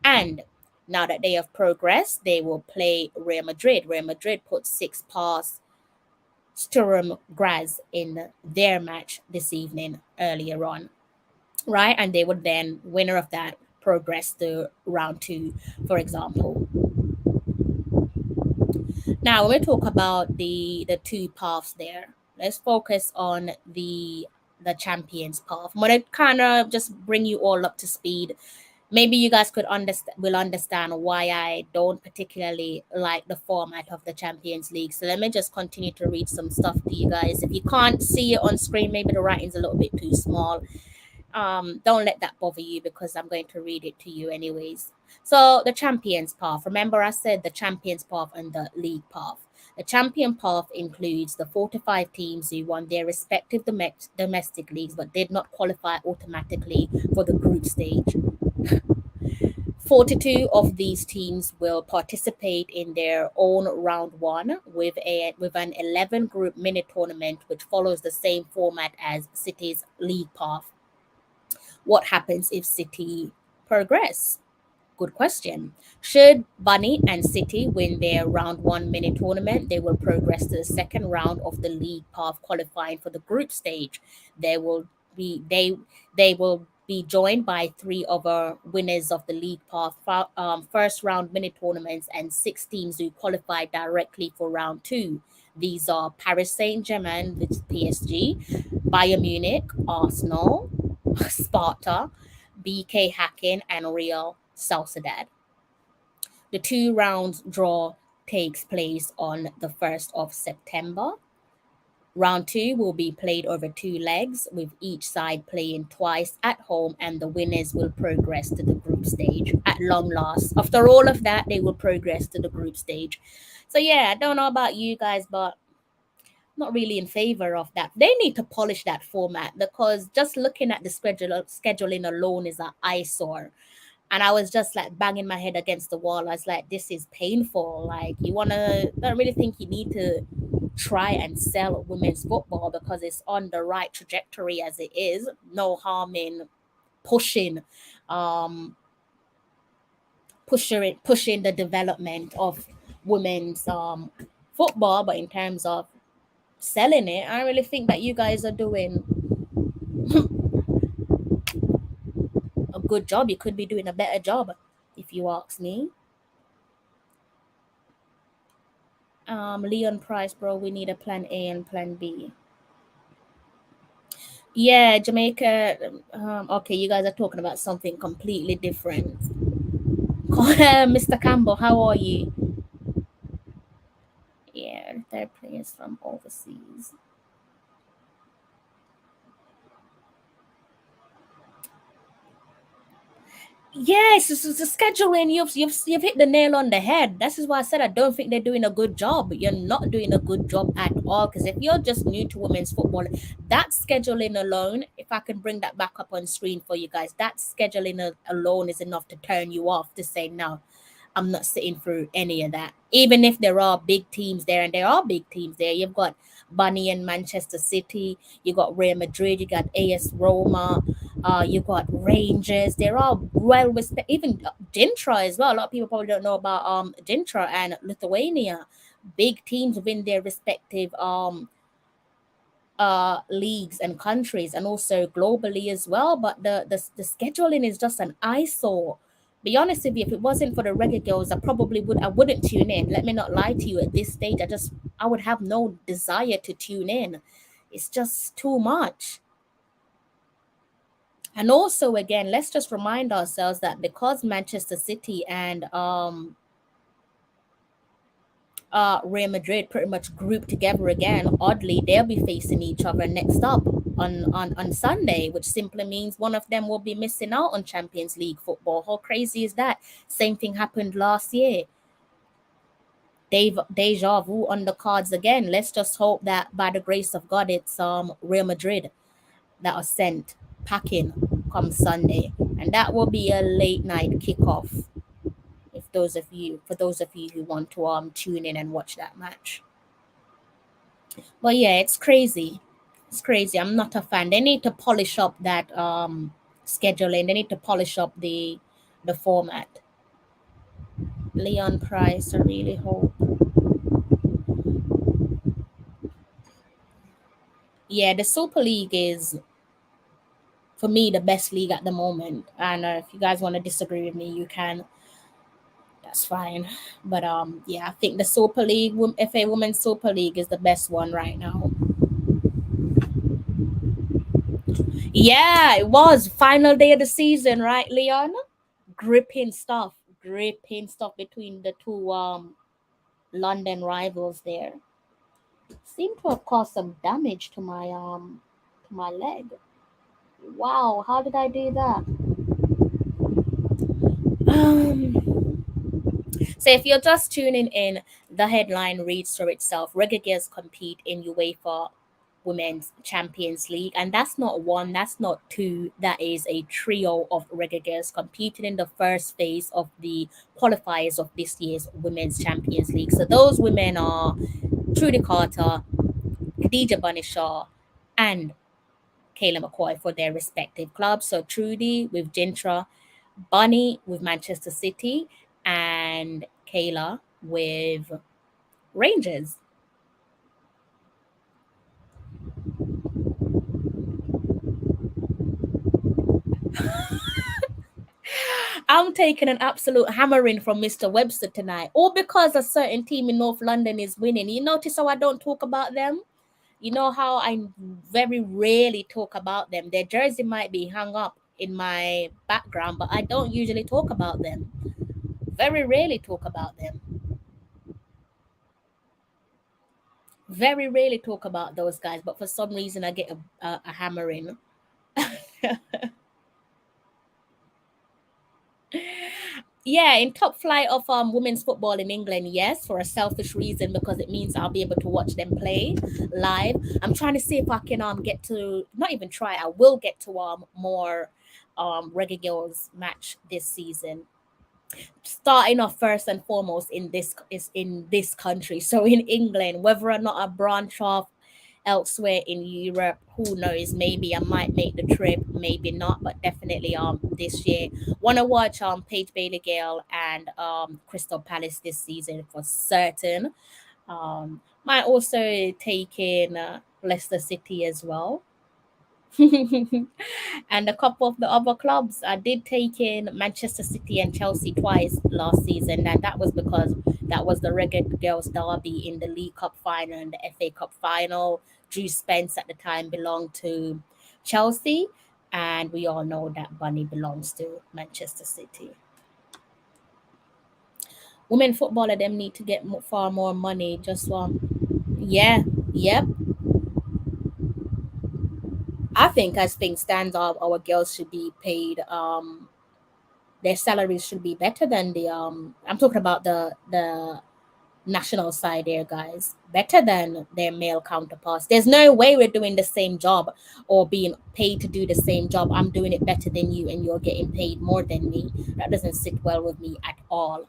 And now that they have progressed, they will play Real Madrid. Real Madrid put 6 past Sturm Graz in their match this evening earlier on, right? And they would then, winner of that, progress to round 2, for example. Now, when we talk about the two paths there, let's focus on the champions path. I'm gonna kind of just bring you all up to speed. Maybe you guys will understand why I don't particularly like the format of the Champions League. So let me just continue to read some stuff to you guys. If you can't see it on screen, maybe the writing's a little bit too small. Don't let that bother you because I'm going to read it to you anyways. So the Champions Path. Remember I said the Champions Path and the League Path. The Champion Path includes the 45 teams who won their respective domestic leagues but did not qualify automatically for the group stage. 42 of these teams will participate in their own round one with an 11 group mini tournament which follows the same format as City's league path. What happens if City progress? Good question. Should Bunny and City win their round one mini tournament, they will progress to the second round of the league path, qualifying for the group stage. They will be joined by 3 other winners of the league path first round mini tournaments and 6 teams who qualify directly for round 2. These are Paris Saint-Germain with PSG, Bayern Munich, Arsenal, Sparta, BK Häcken, and Real Sociedad. The 2 rounds draw takes place on the 1st of September. Round 2 will be played over 2 legs, with each side playing twice at home, and the winners will progress to the group stage at long last. After all of that, they will progress to the group stage. So yeah, I don't know about you guys, but not really in favor of that. They need to polish that format because just looking at the scheduling alone is an eyesore. And I was just like banging my head against the wall. I was like, this is painful. Like, I don't really think you need to try and sell women's football because it's on the right trajectory as it is. No harm in pushing the development of women's football, but in terms of selling it, I really think that you guys are doing a good job. You could be doing a better job, if you ask me. Leon Price, bro, we need a plan A and plan B. Yeah, Jamaica. Okay, you guys are talking about something completely different. Mr. Campbell, how are you? Yeah, they're players from overseas. Yes, it's the scheduling. You've hit the nail on the head. This is why I said I don't think they're doing a good job. You're not doing a good job at all. Because if you're just new to women's football, that scheduling alone, if I can bring that back up on screen for you guys, that scheduling alone is enough to turn you off to say no. I'm not sitting through any of that. Even if there are big teams there, and there are big teams there, you've got Bunny and Manchester City, you got Real Madrid, you got AS Roma, you got Rangers. They're all well respected. Even Dintra as well. A lot of people probably don't know about Dintra and Lithuania. Big teams within their respective leagues and countries, and also globally as well. But the scheduling is just an eyesore. Be honest with you, if it wasn't for the Reggae Girlz, I wouldn't tune in. Let me not lie to you. At this stage, I would have no desire to tune in. It's just too much. And also, again, let's just remind ourselves that because Manchester City and Real Madrid pretty much grouped together again, oddly, they'll be facing each other next up on Sunday, which simply means one of them will be missing out on Champions League football. How crazy is that? Same thing happened last year. Deja vu on the cards again. Let's just hope that by the grace of God, it's Real Madrid that are sent packing come Sunday, and that will be a late night kickoff. If those of you, for those of you who want to tune in and watch that match, but yeah, it's crazy. It's crazy. I'm not a fan. They need to polish up that scheduling. They need to polish up the format. Leon Price, I really hope. Yeah, the Super League is for me the best league at the moment. And if you guys want to disagree with me, you can. That's fine. But yeah, I think the Super League, FA Women's Super League, is the best one right now. Yeah, it was final day of the season, right, Leon? Gripping stuff, gripping stuff between the two London rivals there. Seemed to have caused some damage to my leg. Wow, how did I do that? Um, so if you're just tuning in, the headline reads for itself. Reggae Girlz compete in UEFA Women's Champions League, and that's not one, that's not two, that is a trio of Reggae Girlz competing in the first phase of the qualifiers of this year's Women's Champions League. So those women are Trudy Carter, Khadija Bunny Shaw, and Kayla McCoy for their respective clubs. So Trudy with Gintra, Bunny with Manchester City, and Kayla with Rangers. I'm taking an absolute hammering from Mr. Webster tonight, all because a certain team in North London is winning. You notice how I don't talk about them? You know how I very rarely talk about them. Their jersey might be hung up in my background, but I don't usually talk about them. Very rarely talk about them. Very rarely talk about those guys, but for some reason I get a hammering. Yeah, in top flight of women's football in England, yes, for a selfish reason because it means I'll be able to watch them play live. I'm trying to see if I can get to, not even try, I will get to more Reggae Girls match this season. Starting off first and foremost in this country, so in England, whether or not I branch off elsewhere in Europe, who knows? Maybe I might make the trip, maybe not, but definitely this year. Wanna watch Paige Bailey Gale and Crystal Palace this season for certain. Might also take in Leicester City as well. And a couple of the other clubs. I did take in Manchester City and Chelsea twice last season, and that was because that was the Reggae Girls derby in the League Cup final and the FA Cup final. Drew Spence at the time belonged to Chelsea, and we all know that Bunny belongs to Manchester City. Women footballer them need to get far more money. Just yeah, yep. I think as things stand, our girls should be paid. Their salaries should be better than the. I'm talking about the national side there, guys. Better than their male counterparts. There's no way we're doing the same job or being paid to do the same job. I'm doing it better than you, and you're getting paid more than me. That doesn't sit well with me at all.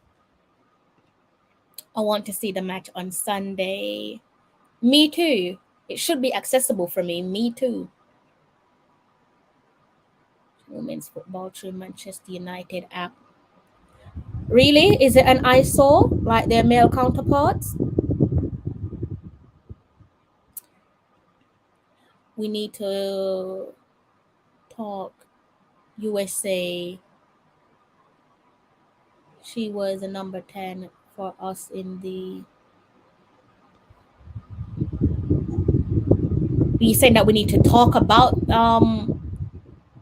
I want to see the match on Sunday. Me too. It should be accessible for me. Me too. Women's football through Manchester United app. Really? Is it an eyesore like their male counterparts? We need to talk. USA. She was a number 10 for us in the. You saying that we need to talk about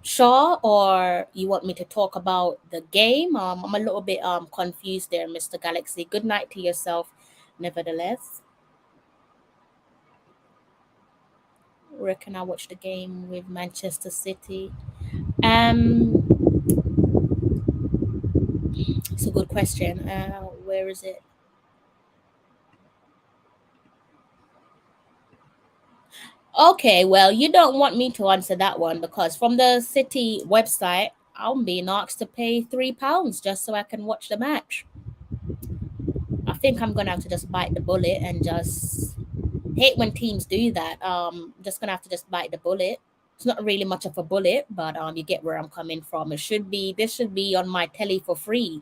Shaw, or you want me to talk about the game? I'm a little bit confused there, Mr. Galaxy. Good night to yourself, nevertheless. Where can I watch the game with Manchester City? Um, it's a good question. Where is it? Okay, well, you don't want me to answer that one because from the City website, I'm being asked to pay £3 just so I can watch the match. I think I'm gonna have to just bite the bullet and just hate when teams do that. Just gonna have to just bite the bullet. It's not really much of a bullet, but you get where I'm coming from. This should be on my telly for free,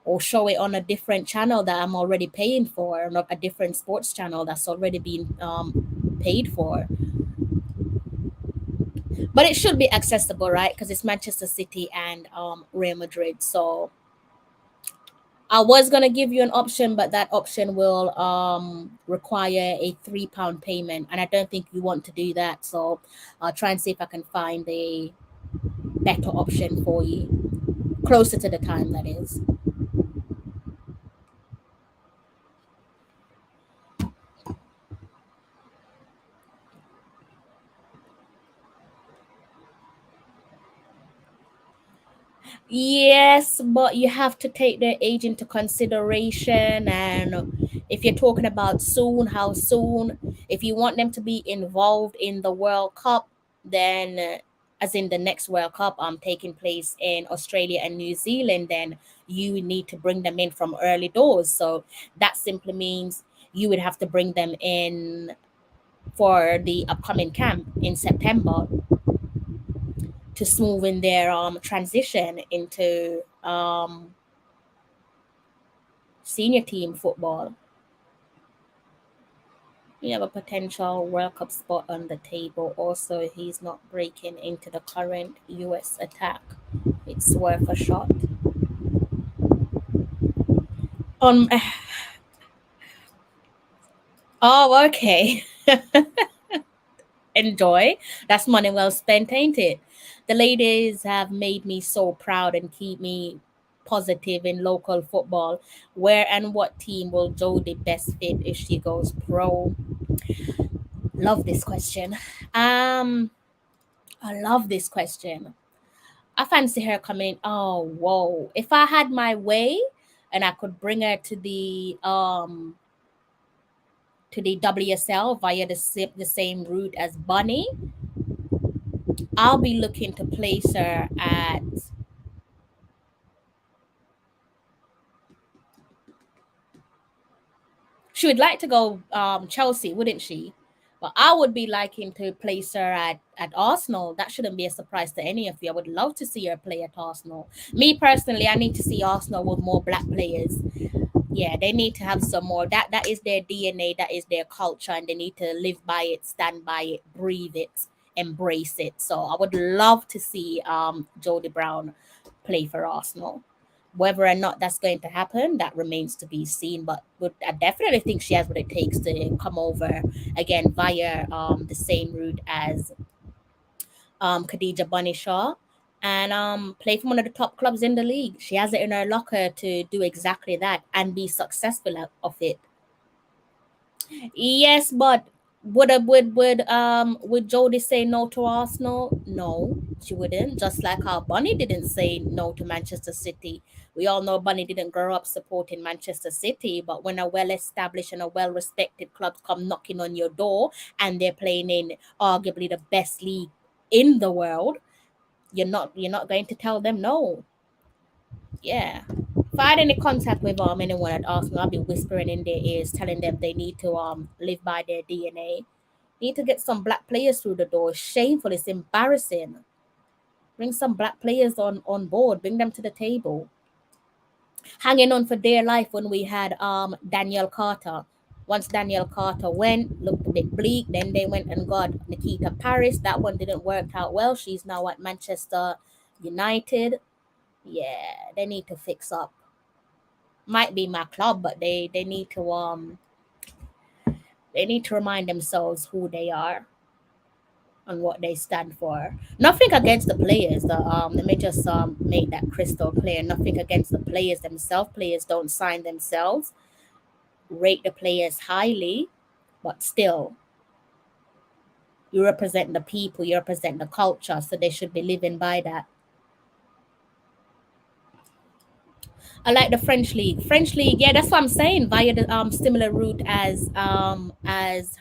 or show it on a different channel that I'm already paying for, not a different sports channel that's already been paid for. But it should be accessible, right? Because it's Manchester City and Real Madrid. So I was gonna give you an option, but that option will require a £3 payment, and I don't think you want to do that. So I'll try and see if I can find a better option for you, closer to the time, that is. Yes, but you have to take their age into consideration. And if you're talking about soon, how soon? If you want them to be involved in the World Cup, then as in the next World Cup taking place in Australia and New Zealand, then you need to bring them in from early doors. So that simply means you would have to bring them in for the upcoming camp in September to smooth in their transition into senior team football. We have a potential World Cup spot on the table. Also, he's not breaking into the current US attack. It's worth a shot. Um. Oh, okay. Enjoy. That's money well spent, ain't it? The ladies have made me so proud and keep me positive in local football. Where and what team will Jodie best fit if she goes pro? Love this question. Um, I love this question. I fancy her coming. Oh, whoa! If I had my way, and I could bring her to the WSL via the same route as Bunny, I'll be looking to place her at. She would like to go Chelsea, wouldn't she? But I would be liking to place her at Arsenal. That shouldn't be a surprise to any of you. I would love to see her play at Arsenal. Me personally, I need to see Arsenal with more black players. Yeah, they need to have some more. That is their DNA, that is their culture, and they need to live by it, stand by it, breathe it, embrace it. So I would love to see Jodie Brown play for Arsenal. Whether or not that's going to happen, that remains to be seen. But I definitely think she has what it takes to come over again via the same route as Khadija Bunny Shaw, and play for one of the top clubs in the league. She has it in her locker to do exactly that and be successful of it. Yes, but would Jodie say no to Arsenal? No, she wouldn't. Just like how Bunny didn't say no to Manchester City. We all know Bunny didn't grow up supporting Manchester City, but when a well-established and a well-respected club come knocking on your door and they're playing in arguably the best league in the world, you're not going to tell them no. Yeah. If I had any contact with anyone at Arsenal, I'll be whispering in their ears, telling them they need to live by their DNA. Need to get some black players through the door. It's shameful. It's embarrassing. Bring some black players on board. Bring them to the table. Hanging on for dear life when we had Daniel Carter. Once Daniel Carter went, looked a bit bleak. Then they went and got Nikita Paris. That one didn't work out well. She's now at Manchester United. Yeah, they need to fix up. Might be my club, but they need to remind themselves who they are. on what they stand for. Nothing against the players. Let me just make that crystal clear. Nothing against the players themselves. Players don't sign themselves. Rate the players highly, but still, you represent the people. You represent the culture, so they should be living by that. I like the French league. French league, yeah, that's what I'm saying. Via the similar route as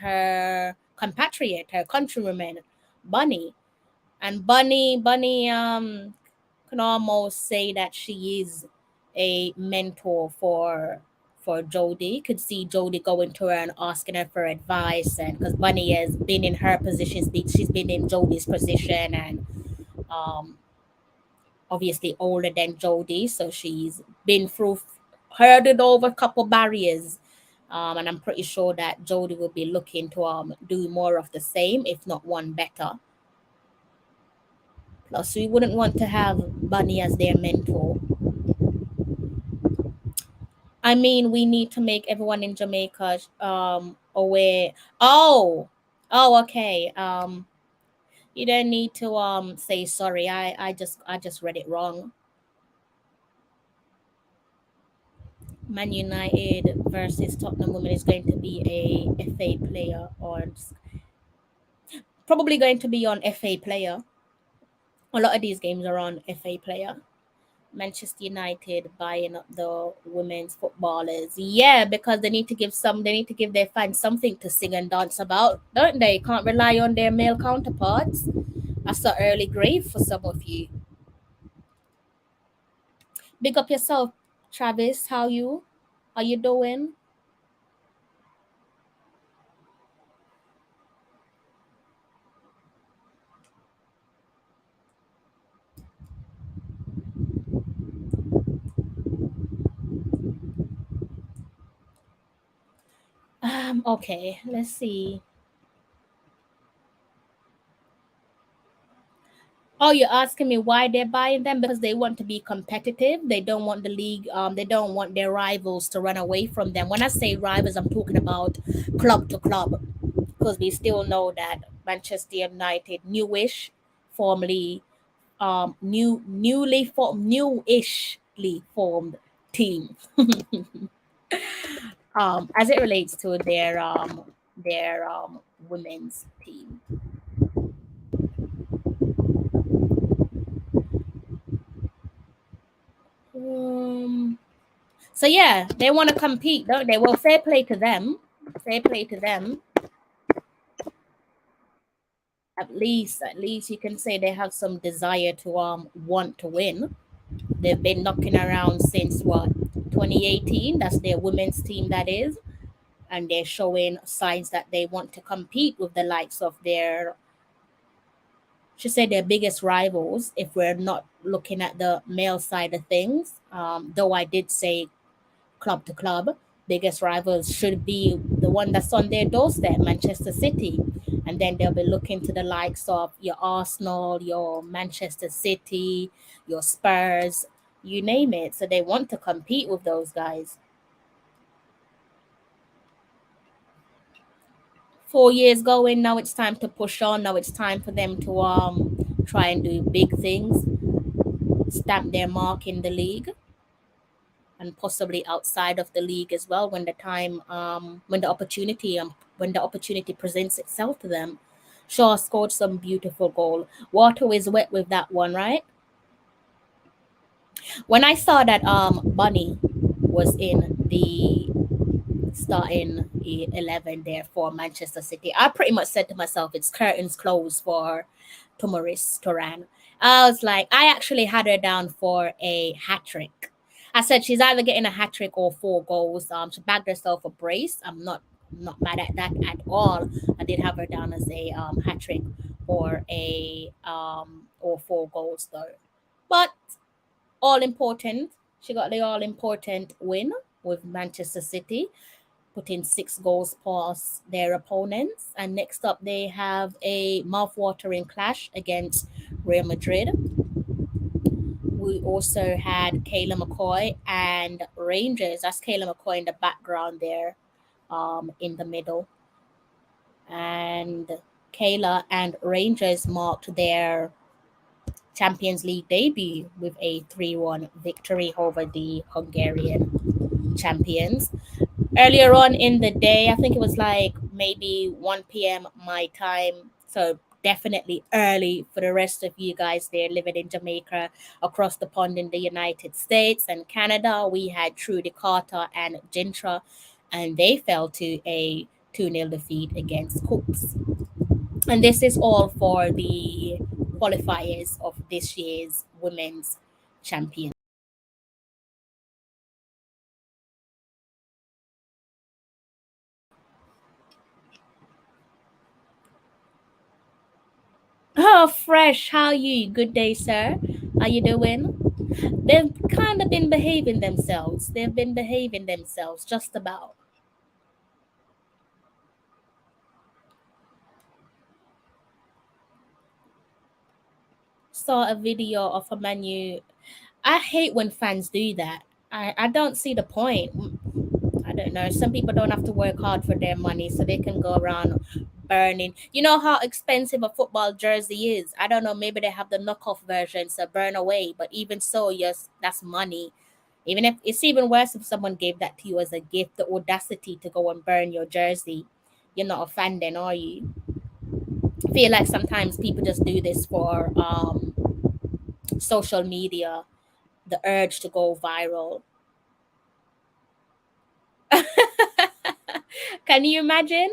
her compatriot, her countrywoman, Bunny. And Bunny can almost say that she is a mentor for Jodie. Could see Jodie going to her and asking her for advice, and because Bunny has been in her position, she's been in Jodie's position, and um obviously older than Jodie, so she's been through, hurdled over a couple barriers. And I'm pretty sure that Jodie will be looking to do more of the same, if not one better. Plus, we wouldn't want to have Bunny as their mentor. I mean, we need to make everyone in Jamaica aware. Oh, okay. You don't need to say sorry. I just read it wrong. Man United versus Tottenham Women is going to be a FA player, or probably going to be on FA player. A lot of these games are on FA player. Manchester United buying up the women's footballers. Yeah, because they need to give their fans something to sing and dance about, don't they? Can't rely on their male counterparts. That's the early grave for some of you. Big up yourself, Travis. How you? How you doing? Okay, let's see. Oh, you're asking me why they're buying them? Because they want to be competitive. They don't want the league, they don't want their rivals to run away from them. When I say rivals, I'm talking about club to club. Because we still know that Manchester United, newish, formerly newishly formed team. As it relates to their women's team. Um, So yeah, they want to compete, don't they? Well, fair play to them. Fair play to them. At least you can say they have some desire to want to win. They've been knocking around since what, 2018. That's their women's team, that is, and they're showing signs that they want to compete with the likes of their, should say, their biggest rivals. If we're not looking at the male side of things, though I did say club to club, biggest rivals should be the one that's on their doorstep, Manchester City. And then they'll be looking to the likes of your Arsenal, your Manchester City, your Spurs, you name it. So they want to compete with those guys. 4 years going, now it's time to push on. Now it's time for them to try and do big things, stamp their mark in the league, and possibly outside of the league as well when the time when the opportunity presents itself to them. Shaw scored some beautiful goal. Water is wet with that one, right? When I saw that Bunny was in the starting 11 there for Manchester City, I pretty much said to myself, it's curtains closed for Tomoris Turan. I was like, I actually had her down for a hat trick. I said she's either getting a hat trick or 4 goals. She bagged herself a brace. I'm not mad at that at all. I did have her down as a hat trick or 4 goals though. But all important, she got the all important win with Manchester City, putting 6 goals past their opponents. And next up, they have a mouth-watering clash against Real Madrid. We also had Kayla McCoy and Rangers. That's Kayla McCoy in the background there, in the middle. And Kayla and Rangers marked their Champions League debut with a 3-1 victory over the Hungarian champions. Earlier on in the day, I think it was like maybe 1 p.m. my time. So definitely early for the rest of you guys there living in Jamaica, across the pond in the United States and Canada. We had Trudy Carter and Jintra, and they fell to a 2-0 defeat against Cooks. And this is all for the qualifiers of this year's Women's Champion. Oh, fresh. How you? Good day, sir. How you doing? They've kind of been behaving themselves. They've been behaving themselves just about. Saw a video of a menu. I hate when fans do that. I don't see the point. I don't know. Some people don't have to work hard for their money, so they can go around burning. You know how expensive a football jersey is. I don't know. Maybe they have the knockoff versions that burn away, but even so, yes, that's money. Even if it's even worse if someone gave that to you as a gift, the audacity to go and burn your jersey. You're not a fan then, are you? I feel like sometimes people just do this for social media, the urge to go viral. Can you imagine?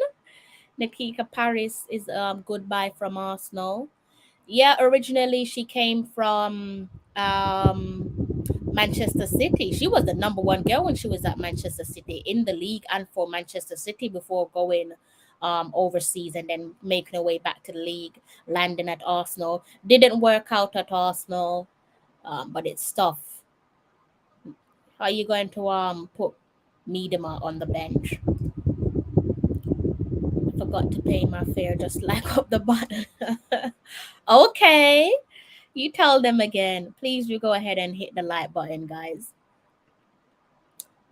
Nikita Paris is goodbye from Arsenal. Yeah, originally she came from Manchester City. She was the number one girl when she was at Manchester City in the league and for Manchester City before going overseas and then making her way back to the league, landing at Arsenal. Didn't work out at Arsenal, but it's tough. How are you going to put Miedema on the bench? Forgot to pay my fare, just like up the button. Okay. You tell them again. Please you go ahead and hit the like button, guys.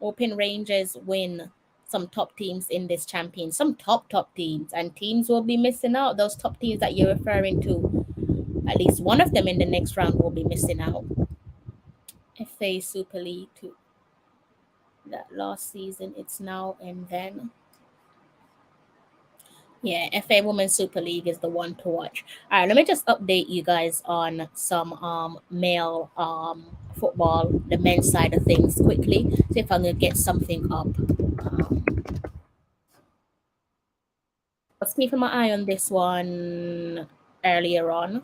Open Rangers win some top teams in this champion. Some top teams. And teams will be missing out. Those top teams that you're referring to. At least one of them in the next round will be missing out. FA Super League 2. That last season, it's now and then. Yeah, FA Women's Super League is the one to watch. All right, let me just update you guys on some male football, the men's side of things quickly. See if I'm gonna get something up. I was keeping my eye on this one earlier on.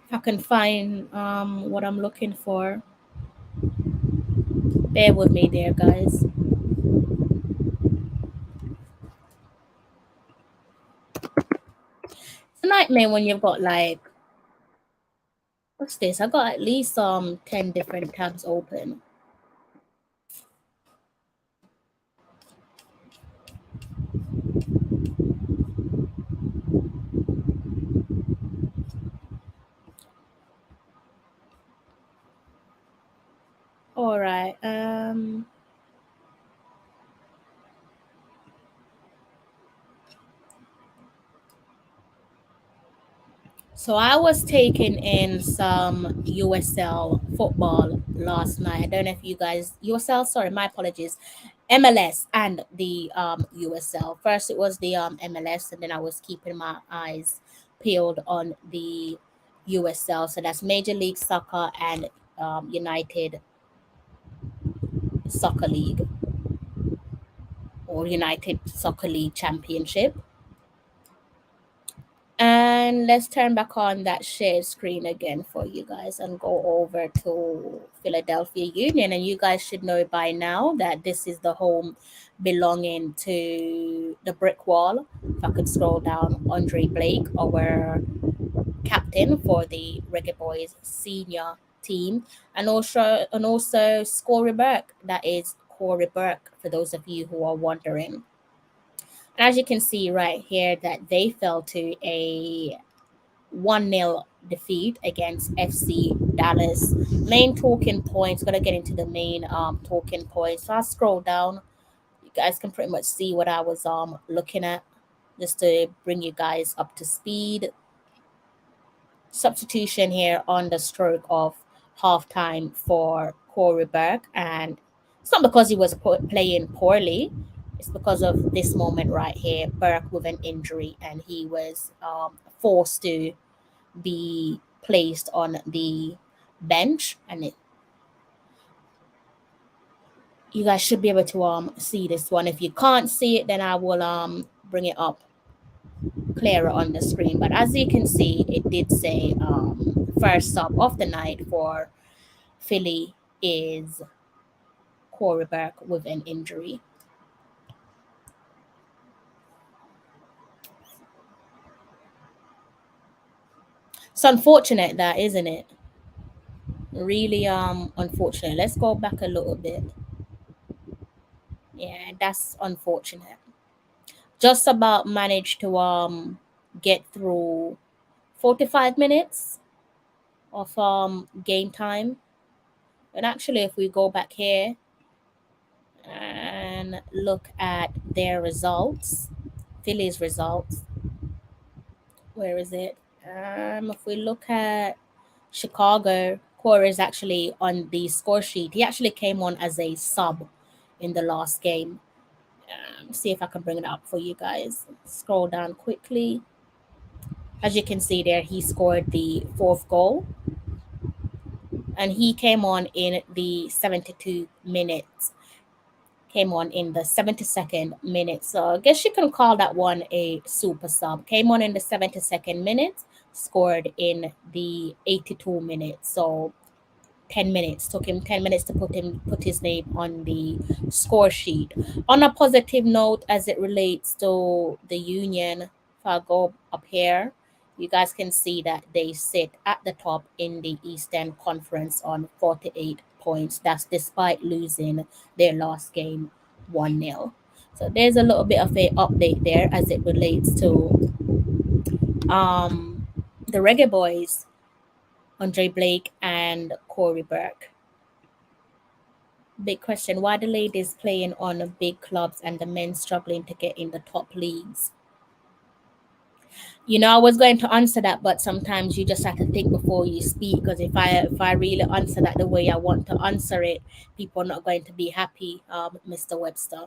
If I can find what I'm looking for. Bear with me there, guys. It's a nightmare when you've got like, what's this? I got at least 10 different tabs open. All right. So I was taking in some USL football last night. I don't know if you guys USL, sorry, my apologies. MLS and the USL. First it was the MLS and then I was keeping my eyes peeled on the USL. So that's Major League Soccer and United Soccer League or United Soccer League Championship. And let's turn back on that share screen again for you guys and go over to Philadelphia Union. And you guys should know by now that this is the home belonging to the brick wall. If I could scroll down, Andre Blake, our captain for the Reggae Boys senior team, and also Corey Burke. That is Corey Burke, for those of you who are wondering. As you can see right here, that they fell to a 1-0 defeat against FC Dallas. Main talking points, gonna get into the main talking points. So I'll scroll down. You guys can pretty much see what I was looking at, just to bring you guys up to speed. Substitution here on the stroke of halftime for Corey Burke, and it's not because he was playing poorly. It's because of this moment right here. Burke with an injury, and he was forced to be placed on the bench, and you guys should be able to see this one. If you can't see it, then I will bring it up clearer on the screen. But as you can see, it did say first sub of the night for Philly is Corey Burke with an injury. It's unfortunate, that, isn't it? Really unfortunate. Let's go back a little bit. Yeah, that's unfortunate. Just about managed to get through 45 minutes of game time. And actually, if we go back here and look at their results, Philly's results, where is it? If we look at Chicago, Corey is actually on the score sheet. He actually came on as a sub in the last game. See if I can bring it up for you guys. Scroll down quickly. As you can see there, he scored the 4th goal. And he came on in the 72 minutes. Came on in the 72nd minute. So I guess you can call that one a super sub. Came on in the 72nd minute, scored in the 82 minutes. So 10 minutes. Took him 10 minutes to put his name on the score sheet. On a positive note, as it relates to the Union, if I go up here, you guys can see that they sit at the top in the Eastern Conference on 48 points. That's despite losing their last game 1-0. So there's a little bit of a update there as it relates to the Reggae Boys, Andre Blake and Corey Burke. Big question, why the ladies playing on big clubs and the men struggling to get in the top leagues? You know, I was going to answer that, but sometimes you just have to think before you speak, because if I really answer that the way I want to answer it, people are not going to be happy, Mr. Webster.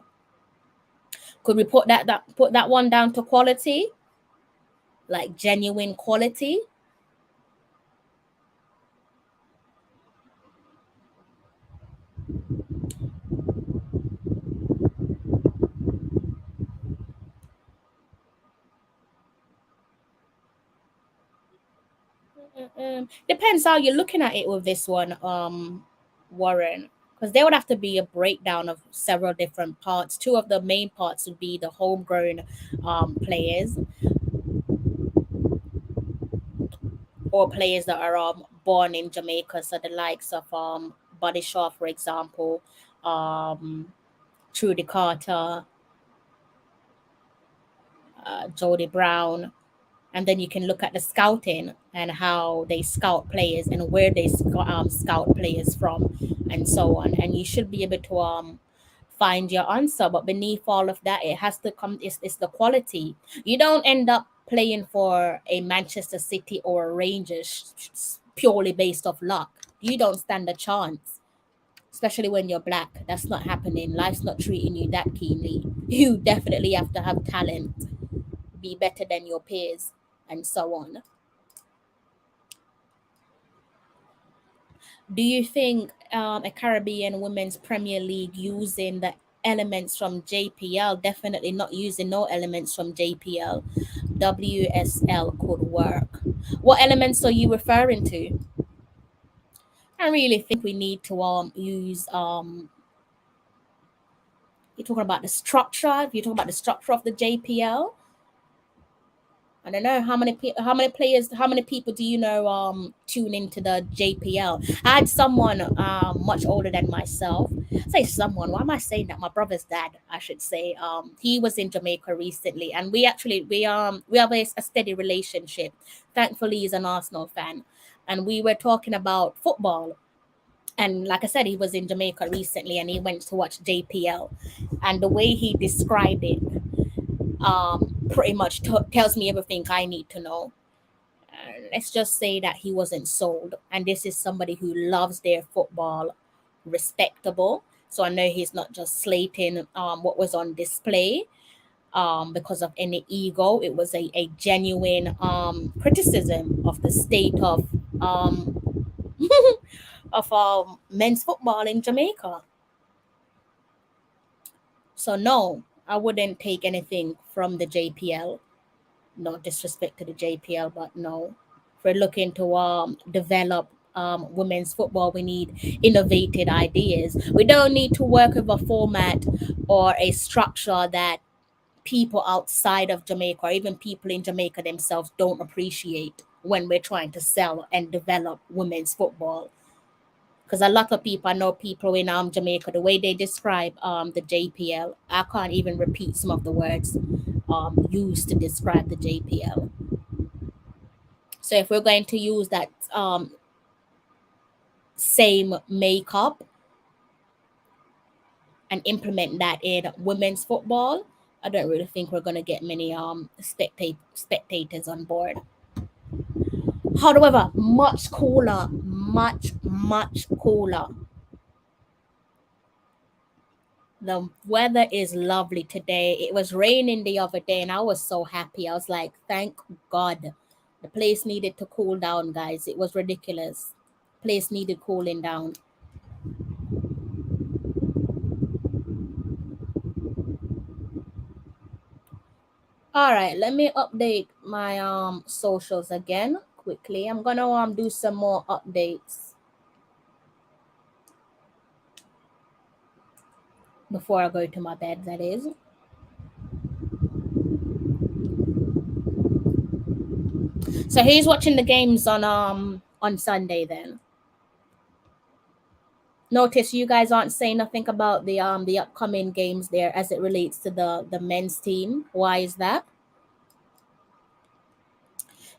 Could we put that one down to quality? Like genuine quality? Depends how you're looking at it with this one, Warren, because there would have to be a breakdown of several different parts. Two of the main parts would be the homegrown players, or players that are born in Jamaica, so the likes of Buddy Shaw, for example, Trudy Carter, Jody Brown. And then you can look at the scouting and how they scout players and where they scout players from, and so on. And you should be able to find your answer. But beneath all of that, it has to come. It's the quality. You don't end up playing for a Manchester City or a Rangers purely based off luck. You don't stand a chance, especially when you're black. That's not happening. Life's not treating you that keenly. You definitely have to have talent, be better than your peers, and so on. Do you think a Caribbean Women's Premier League using the elements from JPL? Definitely not using no elements from JPL. WSL could work. What elements are you referring to? I really think we need to use you're talking about the structure. If you're talking about the structure of the JPL, I don't know how many players, how many people do you know tune into the JPL? I had someone much older than myself. I say someone. Why am I saying that? My brother's dad, I should say. He was in Jamaica recently, and we have a steady relationship. Thankfully, he's an Arsenal fan, and we were talking about football. And like I said, he was in Jamaica recently and he went to watch JPL. And the way he described it pretty much tells me everything I need to know. Let's just say that he wasn't sold. And this is somebody who loves their football, respectable. So I know he's not just slating what was on display because of any ego. It was a genuine criticism of the state of men's football in Jamaica. So no, I wouldn't take anything from the JPL. No disrespect to the JPL, but no. If we're looking to develop women's football, we need innovative ideas. We don't need to work with a format or a structure that people outside of Jamaica or even people in Jamaica themselves don't appreciate when we're trying to sell and develop women's football. Because a lot of people, I know people in Jamaica, the way they describe the JPL, I can't even repeat some of the words used to describe the JPL. So if we're going to use that same makeup and implement that in women's football, I don't really think we're going to get many spectators on board. However, much cooler, much cooler. The weather is lovely today. It was raining the other day and I was so happy. I was like, thank God. The place needed to cool down, guys. It was ridiculous. Place needed cooling down. All right, let me update my socials again quickly. I'm gonna do some more updates before I go to my bed, that is. So who's watching the games on Sunday then? Notice you guys aren't saying nothing about the upcoming games there as it relates to the men's team. Why is that?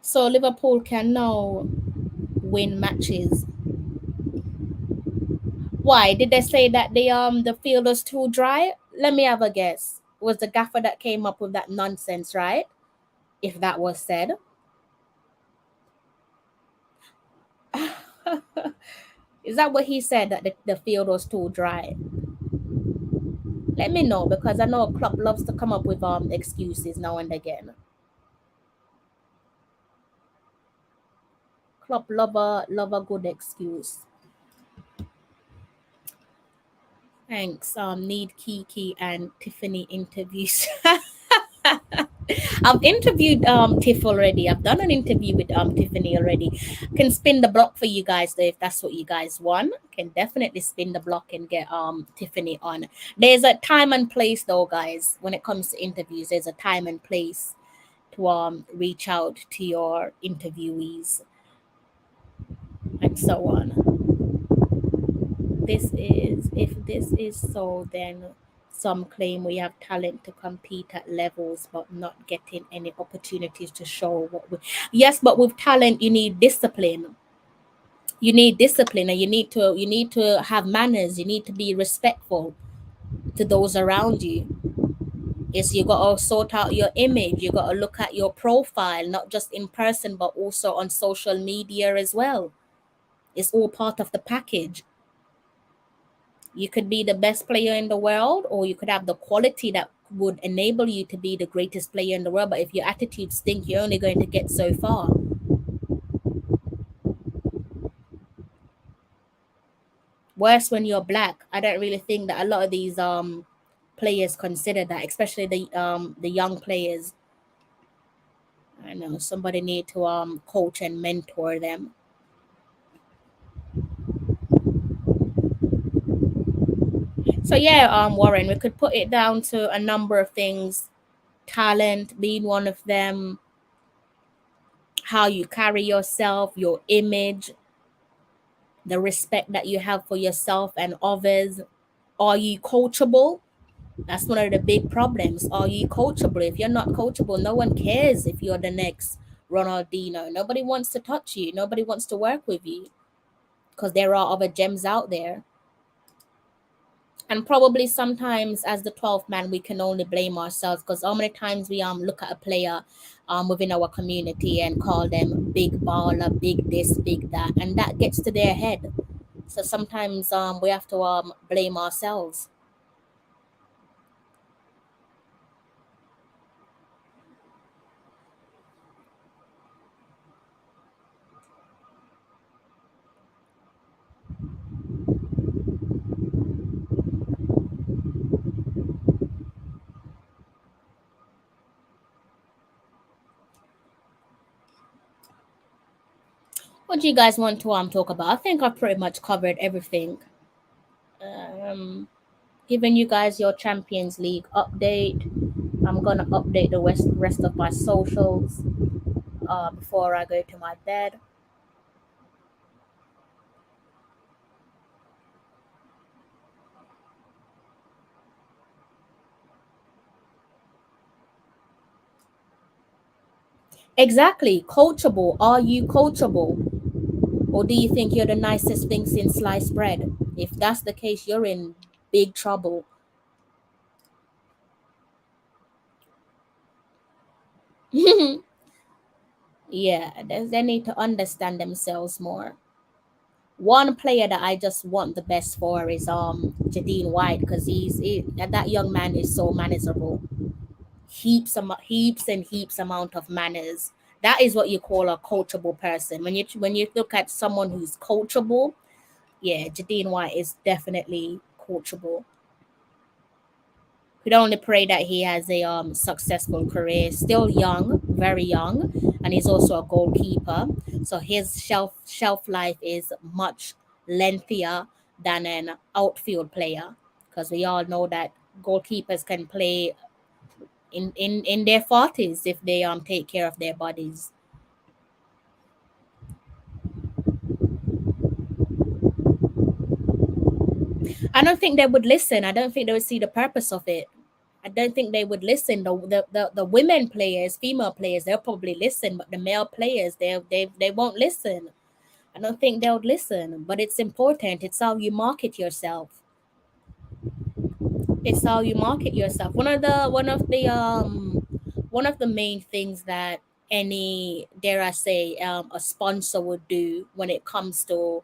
So Liverpool can now win matches. Why did they say that the field was too dry? Let me have a guess. It was the gaffer that came up with that nonsense, right? If that was said. Is that what he said, that the field was too dry? Let me know, because I know Klopp loves to come up with excuses now and again. Klopp love a good excuse. Thanks. Need Kiki and Tiffany interviews. I've interviewed Tiff already. I've done an interview with Tiffany already. Can spin the block for you guys though, if that's what you guys want. Can definitely spin the block and get Tiffany on. There's a time and place though, guys. When it comes to interviews, there's a time and place to reach out to your interviewees and so on. If this is so, then some claim we have talent to compete at levels but not getting any opportunities to show what we. Yes, but with talent you need discipline. You need discipline, and you need to have manners. You need to be respectful to those around you. Yes, you got to sort out your image. You got to look at your profile, not just in person but also on social media as well. It's all part of the package. You could be the best player in the world, or you could have the quality that would enable you to be the greatest player in the world. But if your attitude stinks, you're only going to get so far. Worse when you're black. I don't really think that a lot of these players consider that, especially the young players. I know somebody need to coach and mentor them. So yeah, Warren, we could put it down to a number of things. Talent being one of them. How you carry yourself, your image, the respect that you have for yourself and others. Are you coachable? That's one of the big problems. Are you coachable? If you're not coachable, no one cares if you're the next Ronaldinho. Nobody wants to touch you. Nobody wants to work with you. because there are other gems out there. And probably sometimes as the 12th man, we can only blame ourselves, because how many times we look at a player within our community and call them big baller, big this, big that, and that gets to their head. So sometimes we have to blame ourselves. What do you guys want to talk about? I think I've pretty much covered everything. Um, Giving you guys your Champions League update. I'm gonna update the rest of my socials before I go to my bed. Exactly, coachable. Are you coachable, or do you think you're the nicest thing since sliced bread? If that's the case, you're in big trouble. Yeah, they need to understand themselves more. One player that I just want the best for is Jadine White, because that young man is so manageable. Heaps and heaps amount of manners. That is what you call a coachable person. When you look at someone who's coachable, yeah, Jadine White is definitely coachable. Could only pray that he has a successful career. Still young, very young, and he's also a goalkeeper. So his shelf life is much lengthier than an outfield player, because we all know that goalkeepers can play in their 40s if they take care of their bodies. I don't think they would listen. I don't think they would see the purpose of it. I don't think they would listen. The women players, female players, they'll probably listen, but the male players, they won't listen. I don't think they'll listen. But it's important. It's how you market yourself. It's how you market yourself. One of the main things that any, dare I say, a sponsor would do when it comes to,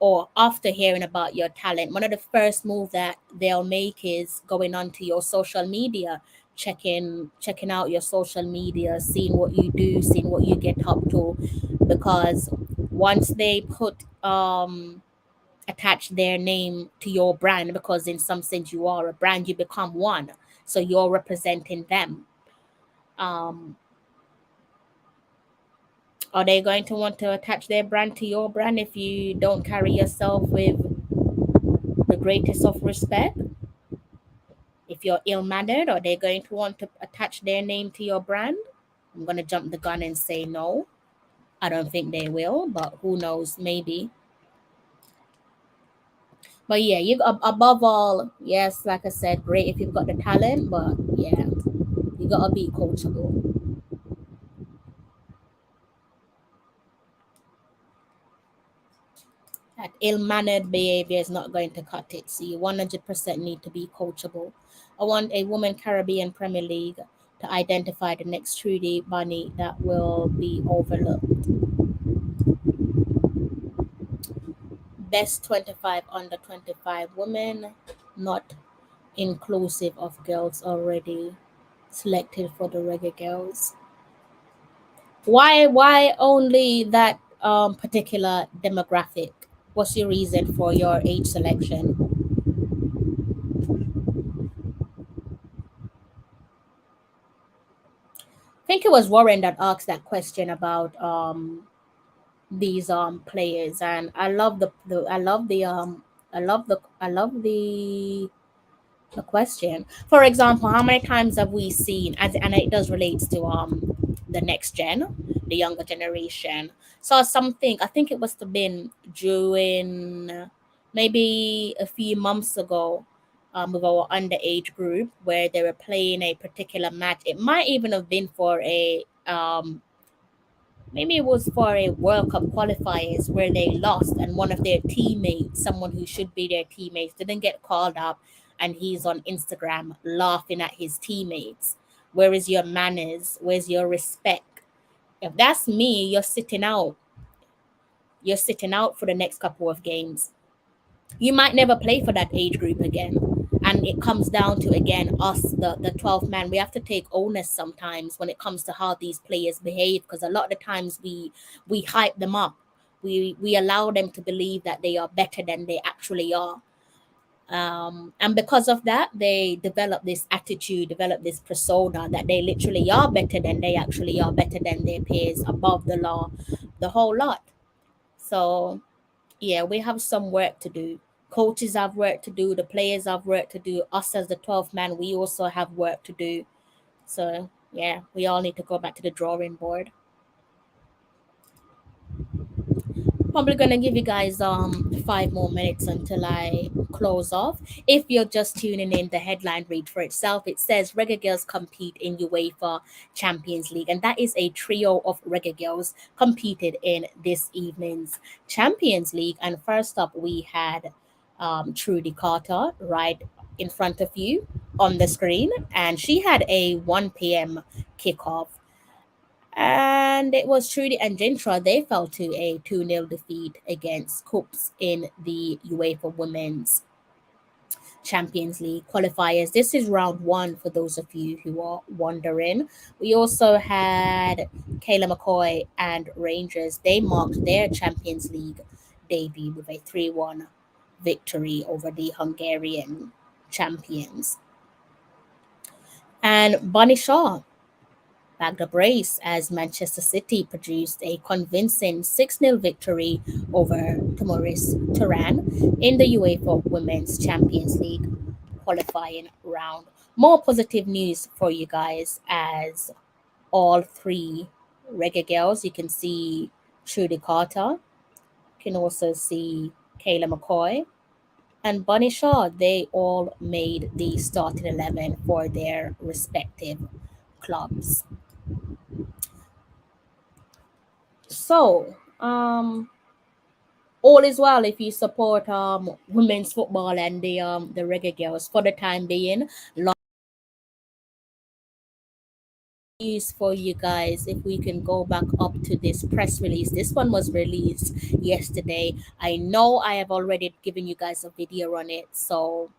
or after hearing about your talent, one of the first move that they'll make is going onto your social media, checking out your social media, seeing what you do, seeing what you get up to, because once they put attach their name to your brand, because in some sense you are a brand, you become one, so you're representing them. um are they going to want to attach their brand to your brand if you don't carry yourself with the greatest of respect? If you're ill-mannered, are they going to want to attach their name to your brand? I'm going to jump the gun and say no. I don't think they will, but who knows, maybe. But yeah, above all, yes, like I said, great if you've got the talent, but yeah, you gotta be coachable. That ill-mannered behavior is not going to cut it. So you 100% need to be coachable. I want a Women Caribbean Premier League to identify the next Trudy Bunny that will be overlooked. Best 25 under 25 women, not inclusive of girls already selected for the Reggae Girlz. Why only that particular demographic? What's your reason for your age selection? I think it was Warren that asked that question about these players, and I love the the question. For example, how many times have we seen, as and it does relate to the next gen, the younger generation, saw something, I think it must have been during maybe a few months ago, with our underage group, where they were playing a particular match. It might even have been for maybe it was for a World Cup qualifiers where they lost and one of their teammates, someone who should be their teammates, didn't get called up, and he's on Instagram laughing at his teammates. Where is your manners? Where's your respect? If that's me, you're sitting out. You're sitting out for the next couple of games. You might never play for that age group again. And it comes down to, again, us, the 12 man. We have to take onus sometimes when it comes to how these players behave, because a lot of the times we hype them up. We allow them to believe that they are better than they actually are. And because of that, they develop this attitude, develop this persona that they literally are better than they actually are, better than their peers, above the law, the whole lot. So yeah, we have some work to do. Coaches have work to do, the players have work to do, us as the 12th man, we also have work to do. So yeah, we all need to go back to the drawing board. Probably gonna give you guys 5 more minutes until I close off. If you're just tuning in, the headline read for itself. It says Reggae Girls compete in UEFA Champions League, and that is a trio of Reggae Girls competed in this evening's Champions League. And first up, we had Trudy Carter right in front of you on the screen, and she had a 1 p.m. kickoff, and it was Trudy and Jintra. They fell to a 2-0 defeat against Coops in the UEFA Women's Champions League qualifiers. This is round one for those of you who are wondering. We also had Kayla McCoy and Rangers. They marked their Champions League debut with a 3-1 victory over the Hungarian champions. And Bunny Shaw bagged a brace as Manchester City produced a convincing 6-0 victory over Tomoris Turan in the UEFA Women's Champions League qualifying round. More positive news for you guys, as all three Reggae Girls, you can see Trudy Carter, you can also see Kayla McCoy, and Bunny Shaw, they all made the starting 11 for their respective clubs. So, all is well if you support women's football and the Reggae Girls for the time being. Lot of news for you guys. If we can go back up to this press release, this one was released yesterday. I know I have already given you guys a video on it, so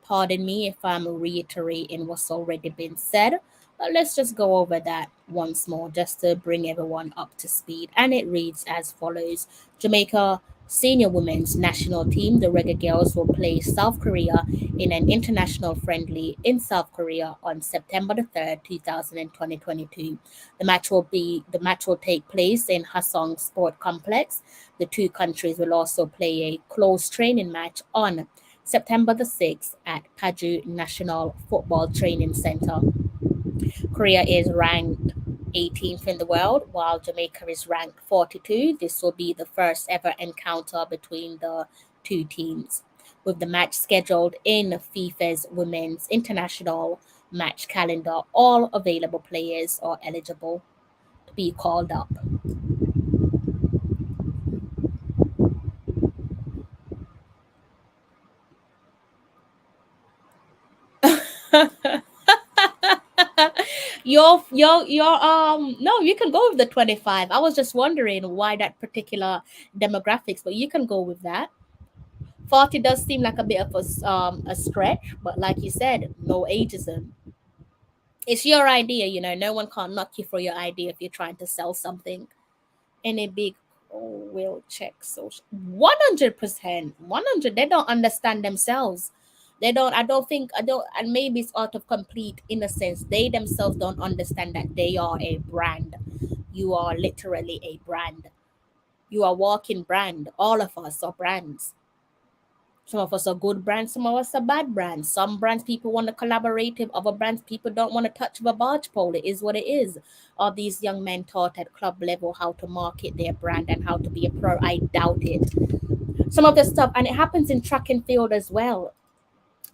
pardon me if I'm reiterating what's already been said, but let's just go over that once more just to bring everyone up to speed. And it reads as follows: Jamaica senior women's national team, the Reggae Girls, will play South Korea in an international friendly in South Korea on September the 3rd, 2022. The match will take place in Hasong Sport Complex. The two countries will also play a close training match on September the 6th at Paju National Football Training Center. Korea is ranked 18th in the world, while Jamaica is ranked 42. This will be the first ever encounter between the two teams, with the match scheduled in FIFA's Women's International Match Calendar. All available players are eligible to be called up. Your no, you can go with the 25. I was just wondering why that particular demographics, but you can go with that. 40 does seem like a bit of a stretch, but like you said, no ageism. It's your idea, no one can knock you for your idea if you're trying to sell something. Any big, oh, will check social 100%. 100, they don't understand themselves. They don't, I don't, and maybe it's out of complete innocence. They themselves don't understand that they are a brand. You are literally a brand. You are walking brand. All of us are brands. Some of us are good brands, some of us are bad brands. Some brands people want to collaborate with, other brands people don't want to touch with a barge pole. It is what it is. Are these young men taught at club level how to market their brand and how to be a pro? I doubt it. Some of the stuff, and it happens in track and field as well.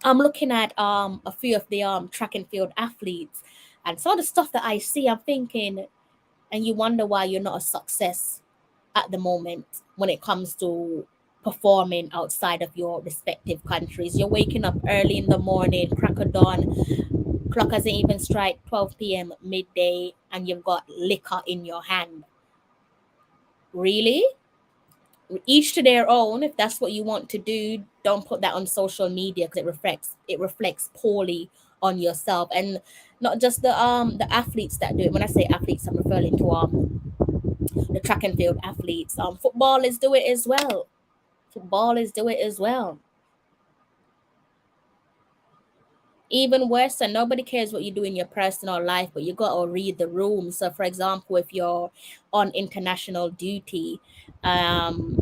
I'm looking at a few of the track and field athletes, and some of the stuff that I see, I'm thinking, and you wonder why you're not a success at the moment when it comes to performing outside of your respective countries. You're waking up early in the morning, crack of dawn, clock hasn't even strike 12 p.m. midday, and you've got liquor in your hand. Really? Each to their own. If that's what you want to do, don't put that on social media because it reflects poorly on yourself. And not just the athletes that do it. When I say athletes, I'm referring to the track and field athletes. Footballers do it as well. Footballers do it as well. Even worse, and nobody cares what you do in your personal life, but you got to read the room. So for example, if you're on international duty, um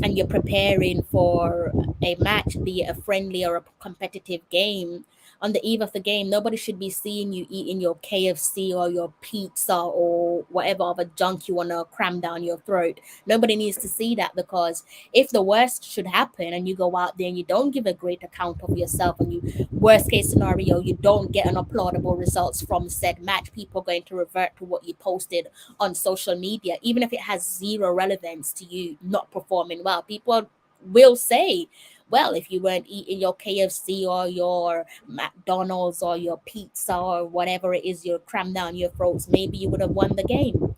and you're preparing for a match, be it a friendly or a competitive game, on the eve of the game, nobody should be seeing you eating your KFC or your pizza or whatever other junk you want to cram down your throat. Nobody needs to see that, because if the worst should happen and you go out there and you don't give a great account of yourself, and you, worst case scenario, you don't get an applaudable results from said match, people are going to revert to what you posted on social media, even if it has zero relevance to you not performing well. People will say, well, if you weren't eating your KFC or your McDonald's or your pizza or whatever it is you cram down your throats, maybe you would have won the game.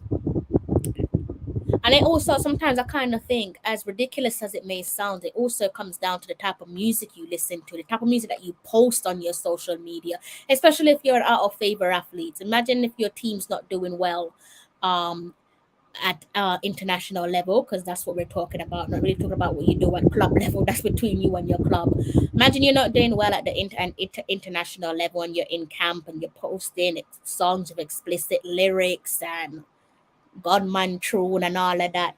And it also, sometimes I kind of think, as ridiculous as it may sound, it also comes down to the type of music you listen to, the type of music that you post on your social media, especially if you're an out of favor athlete. Imagine if your team's not doing well um, at international level, because that's what we're talking about. Not really talking about what you do at club level. That's between you and your club. Imagine you're not doing well at the international level, and you're in camp and you're posting songs with explicit lyrics and Godman tune and all of that.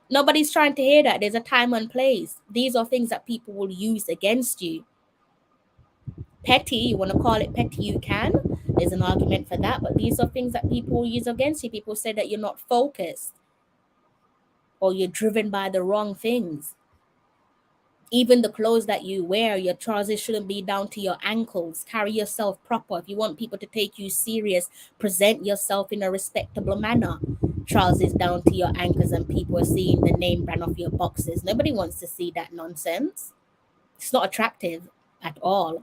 Nobody's trying to hear that. There's a time and place. These are things that people will use against you. Petty, you want to call it petty, you can. There's an argument for that, but these are things that people will use against you. People say that you're not focused or you're driven by the wrong things. Even the clothes that you wear, your trousers shouldn't be down to your ankles. Carry yourself proper. If you want people to take you serious, present yourself in a respectable manner. Trousers down to your ankles and people are seeing the name brand of your boxes. Nobody wants to see that nonsense. It's not attractive at all.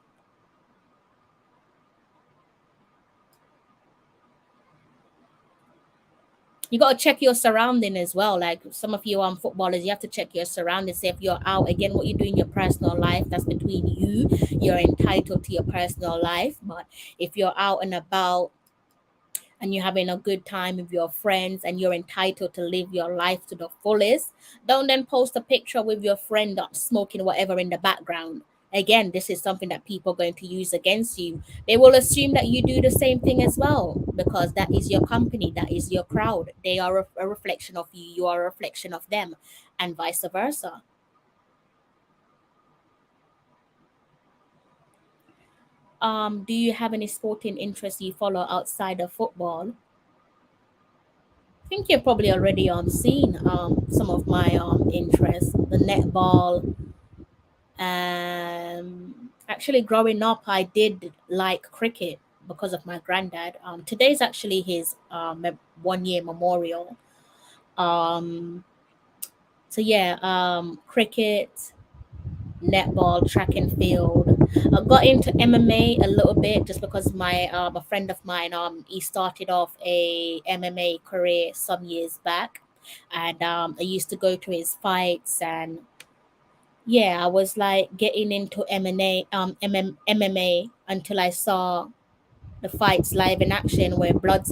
You got to check your surrounding as well. Like some of you footballers, you have to check your surroundings. Say if you're out, again, what you do in your personal life, that's between you. You're entitled to your personal life. But if you're out and about and you're having a good time with your friends and you're entitled to live your life to the fullest, don't then post a picture with your friend smoking whatever in the background. Again, this is something that people are going to use against you. They will assume that you do the same thing as well, because that is your company, that is your crowd. They are a reflection of you, you are a reflection of them, and vice versa. Do you have any sporting interests you follow outside of football? I think you're probably already seen some of my interests, the netball. Actually, growing up, I did like cricket because of my granddad. Today's actually his 1 year memorial. Um, so yeah, cricket, netball, track and field. I got into MMA a little bit just because my a friend of mine he started off a MMA career some years back, and I used to go to his fights. And yeah, I was like getting into MMA until I saw the fights live in action where blood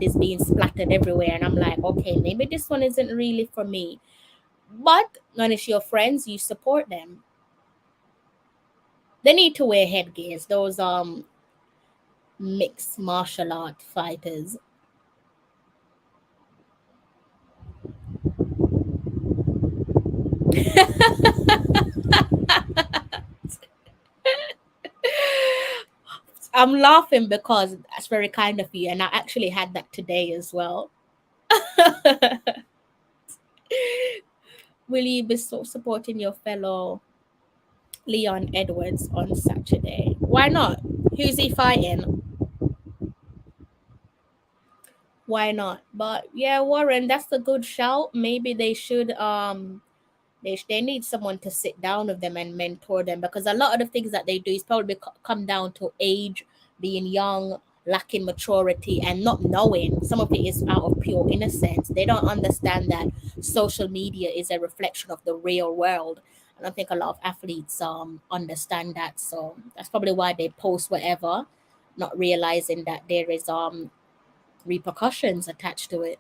is being splattered everywhere, and I'm like, okay, maybe this one isn't really for me. But when it's your friends, you support them. They need to wear headgears. Those mixed martial art fighters. I'm laughing because that's very kind of you, and I actually had that today as well. Will you be supporting your fellow Leon Edwards on Saturday? Why not? Who's he fighting? Why not? But yeah, Warren, that's a good shout. Maybe they should they need someone to sit down with them and mentor them, because a lot of the things that they do is probably come down to age, being young, lacking maturity, and not knowing. Some of it is out of pure innocence. They don't understand that social media is a reflection of the real world. I don't think a lot of athletes understand that. So that's probably why they post whatever, not realizing that there is repercussions attached to it.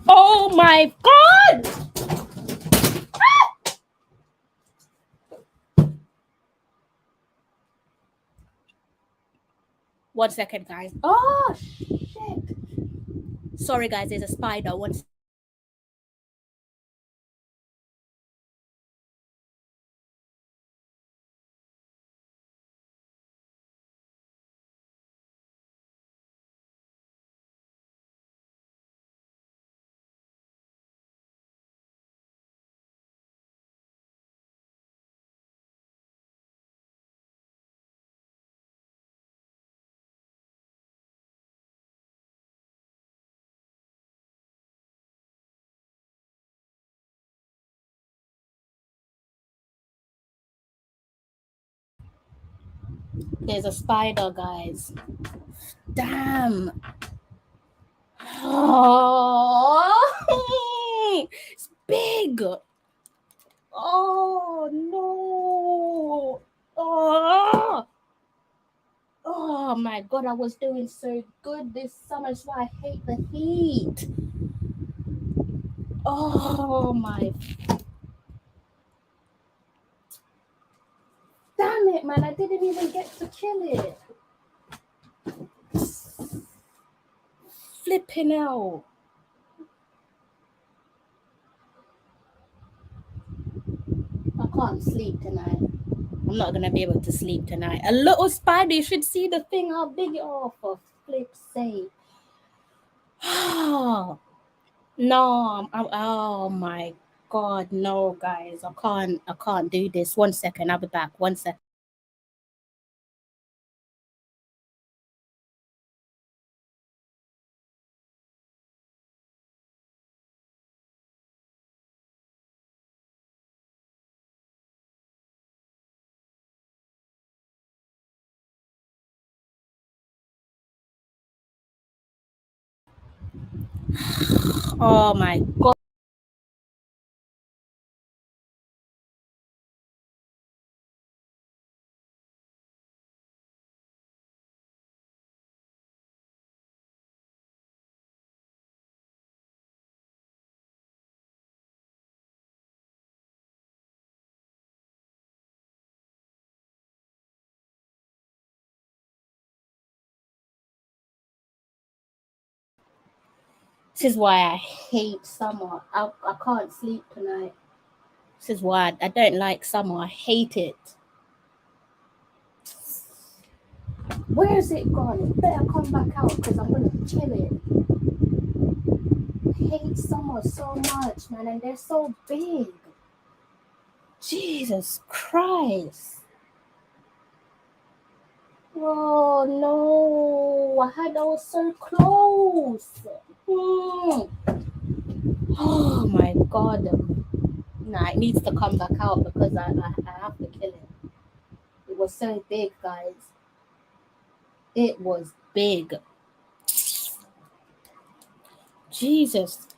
Oh my god! One second, guys. Oh shit! Sorry, guys. There's a spider. There's a spider, guys. Damn. Oh, it's big. Oh no. Oh. Oh my god, I was doing so good this summer. That's why I hate the heat. Oh my. Damn it, man. I didn't even get to kill it. Flipping out. I can't sleep tonight. I'm not gonna be able to sleep tonight. A little spider, you should see the thing, how big it is. Oh, for flip's sake. No, oh my god, no, guys. I can't do this. 1 second, I'll be back. 1 second. Oh my god. This is why I hate summer. I can't sleep tonight. This is why I don't like summer. I hate it. Where is it gone? It better come back out because I'm gonna kill it. I hate summer so much, man, and they're so big. Jesus Christ. Oh no, I was so close. Oh my god. Nah, it needs to come back out because I have to kill it. It was so big, guys. It was big. Jesus.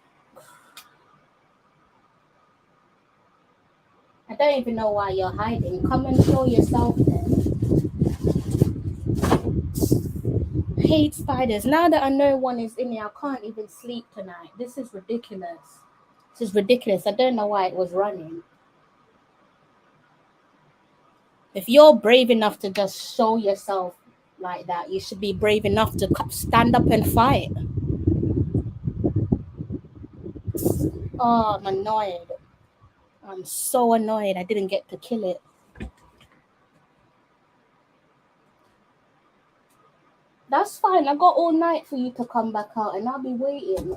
I don't even know why you're hiding. Come and show yourself then. Hate spiders. Now that I know one is in here, I can't even sleep tonight. This is ridiculous. This is ridiculous. I don't know why it was running. If you're brave enough to just show yourself like that. You should be brave enough to stand up and fight. Oh, I'm annoyed. I'm so annoyed I didn't get to kill it. That's fine. I got all night for you to come back out and I'll be waiting.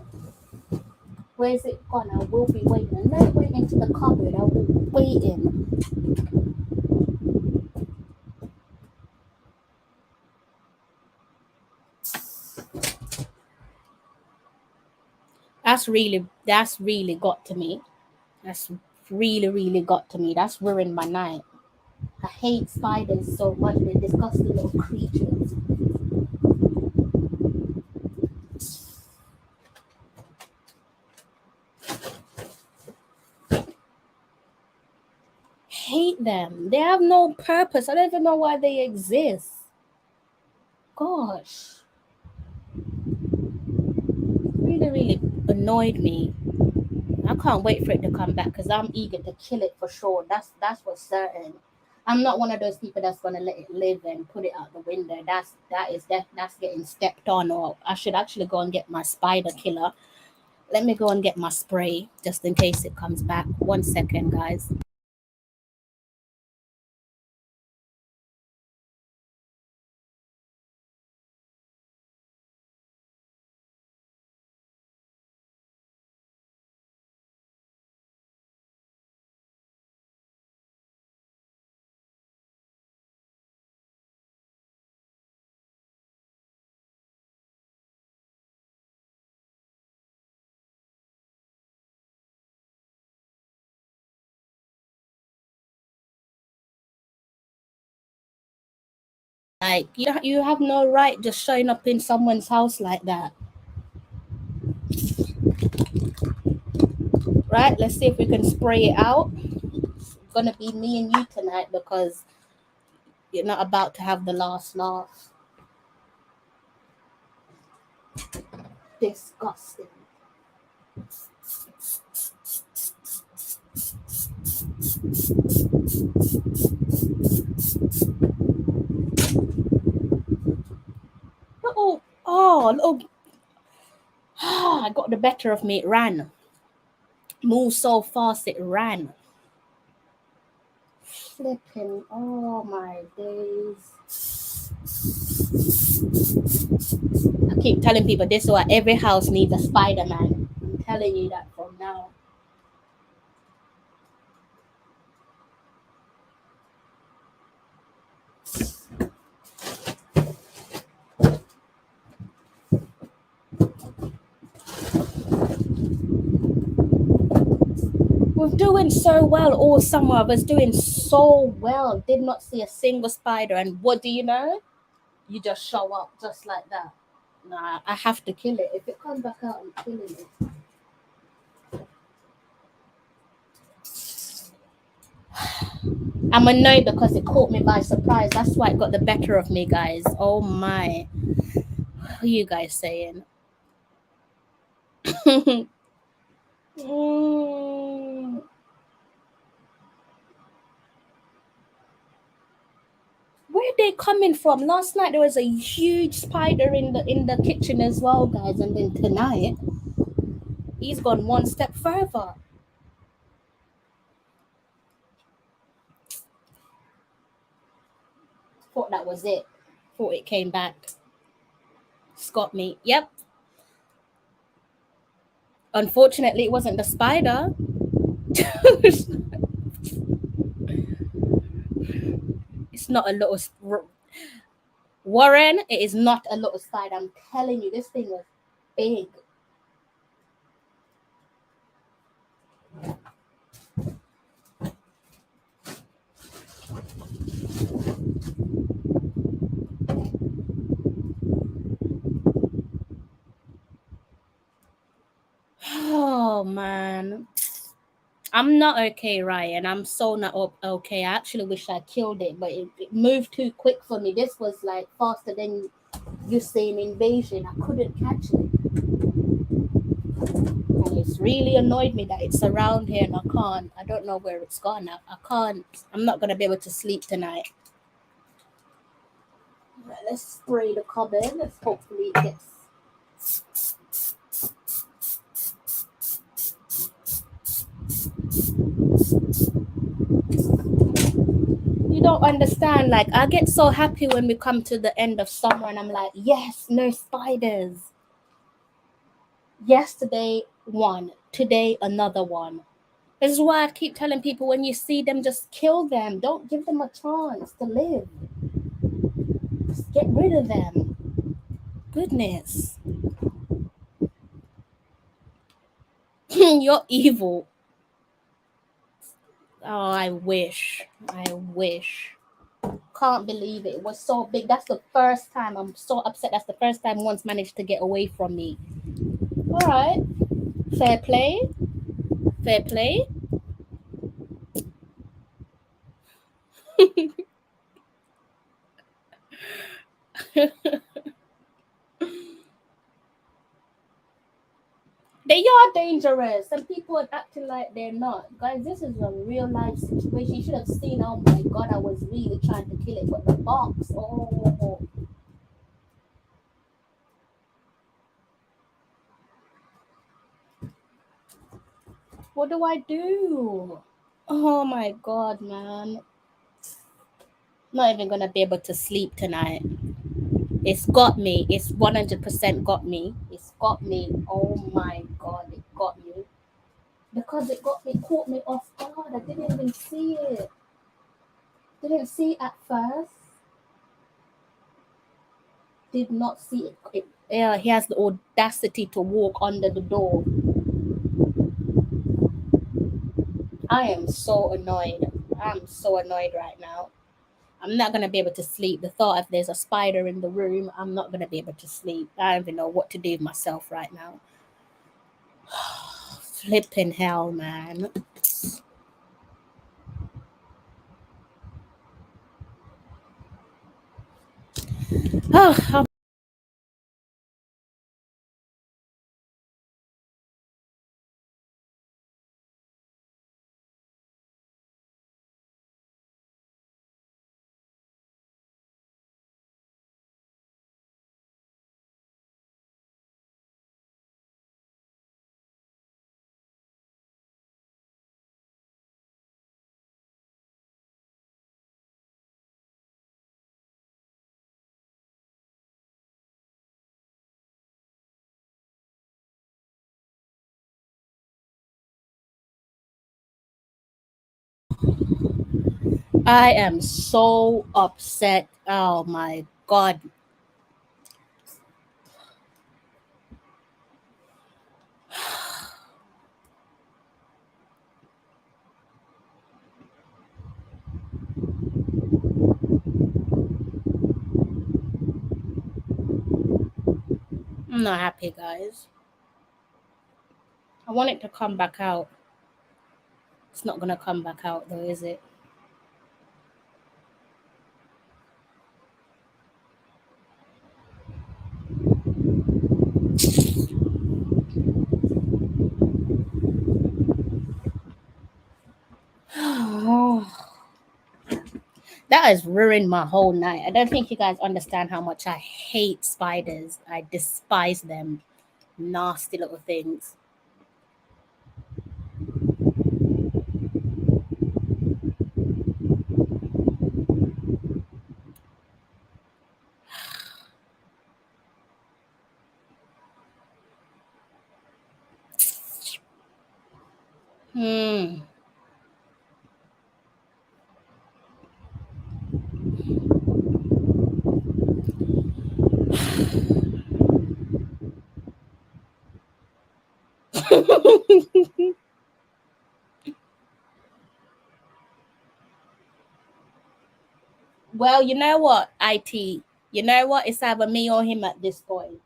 Where's it gone? I will be waiting. Let it went into the cupboard. I will be waiting. That's really got to me. That's really got to me. That's ruined my night. I hate spiders so much. They're disgusting little creatures. Hate them. They have no purpose. I don't even know why they exist. Gosh. Really annoyed me. I can't wait for it to come back because I'm eager to kill it for sure. That's what's certain. I'm not one of those people that's gonna let it live and put it out the window. That's getting stepped on. Or I should actually go and get my spider killer. Let me go and get my spray just in case it comes back. 1 second, guys. Like you have no right just showing up in someone's house like that. Right? Let's see if we can spray it out. It's gonna be me and you tonight because you're not about to have the last laugh. Disgusting. Little I got the better of me. It ran. Moved so fast it ran. Flipping. Oh my days. I keep telling people this is why every house needs a Spider-Man. I'm telling you that from now. We're doing so well all summer. I was doing so well. Did not see a single spider. And what do you know? You just show up just like that. Nah, I have to kill it. If it comes back out, I'm killing it. I'm annoyed because it caught me by surprise. That's why it got the better of me, guys. Oh my. What are you guys saying? Mm. Where are they coming from? Last night there was a huge spider in the kitchen as well, guys, and then tonight he's gone one step further. Thought that was it. Thought it came back. Got me. Yep. Unfortunately, it wasn't the spider. It's not a little Warren. It is not a little spider. I'm telling you, this thing was big. Oh man. I'm not okay, Ryan. I'm so not okay. I actually wish I killed it, but it moved too quick for me. This was like faster than you saying invasion. I couldn't catch it. And it's really annoyed me that it's around here and I don't know where it's gone. I can't. I'm not going to be able to sleep tonight. Right, let's spray the cupboard. Let's hopefully it gets. You don't understand. Like, I get so happy when we come to the end of summer and I'm like, yes, no spiders. Yesterday, one. Today, another one. This is why I keep telling people when you see them, just kill them. Don't give them a chance to live. Just get rid of them. Goodness. You're evil. Oh, I wish. I wish. Can't believe it. It was so big. That's the first time. I'm so upset. That's the first time one's managed to get away from me. All right. Fair play. Fair play. They are dangerous, and people are acting like they're not. Guys, this is a real life situation. You should have seen. Oh my god, I was really trying to kill it, but the box. Oh. What do I do? Oh my god, man. Not even gonna be able to sleep tonight. It's got me. It's 100% got me. It's got me. Oh my god, it got me. Because it caught me off guard. I didn't even see it. Didn't see it at first. Did not see it. Yeah, he has the audacity to walk under the door. I am so annoyed. I'm so annoyed right now. I'm not going to be able to sleep. The thought if there's a spider in the room, I'm not going to be able to sleep. I don't even know what to do with myself right now. Flipping hell, man. Oh, I am so upset. Oh my god. I'm not happy, guys. I want it to come back out. It's not gonna come back out though, is it? That has ruined my whole night. I don't think you guys understand how much I hate spiders. I despise them. Nasty little things. Hmm. Well, you know what, IT? You know what? It's either me or him at this point.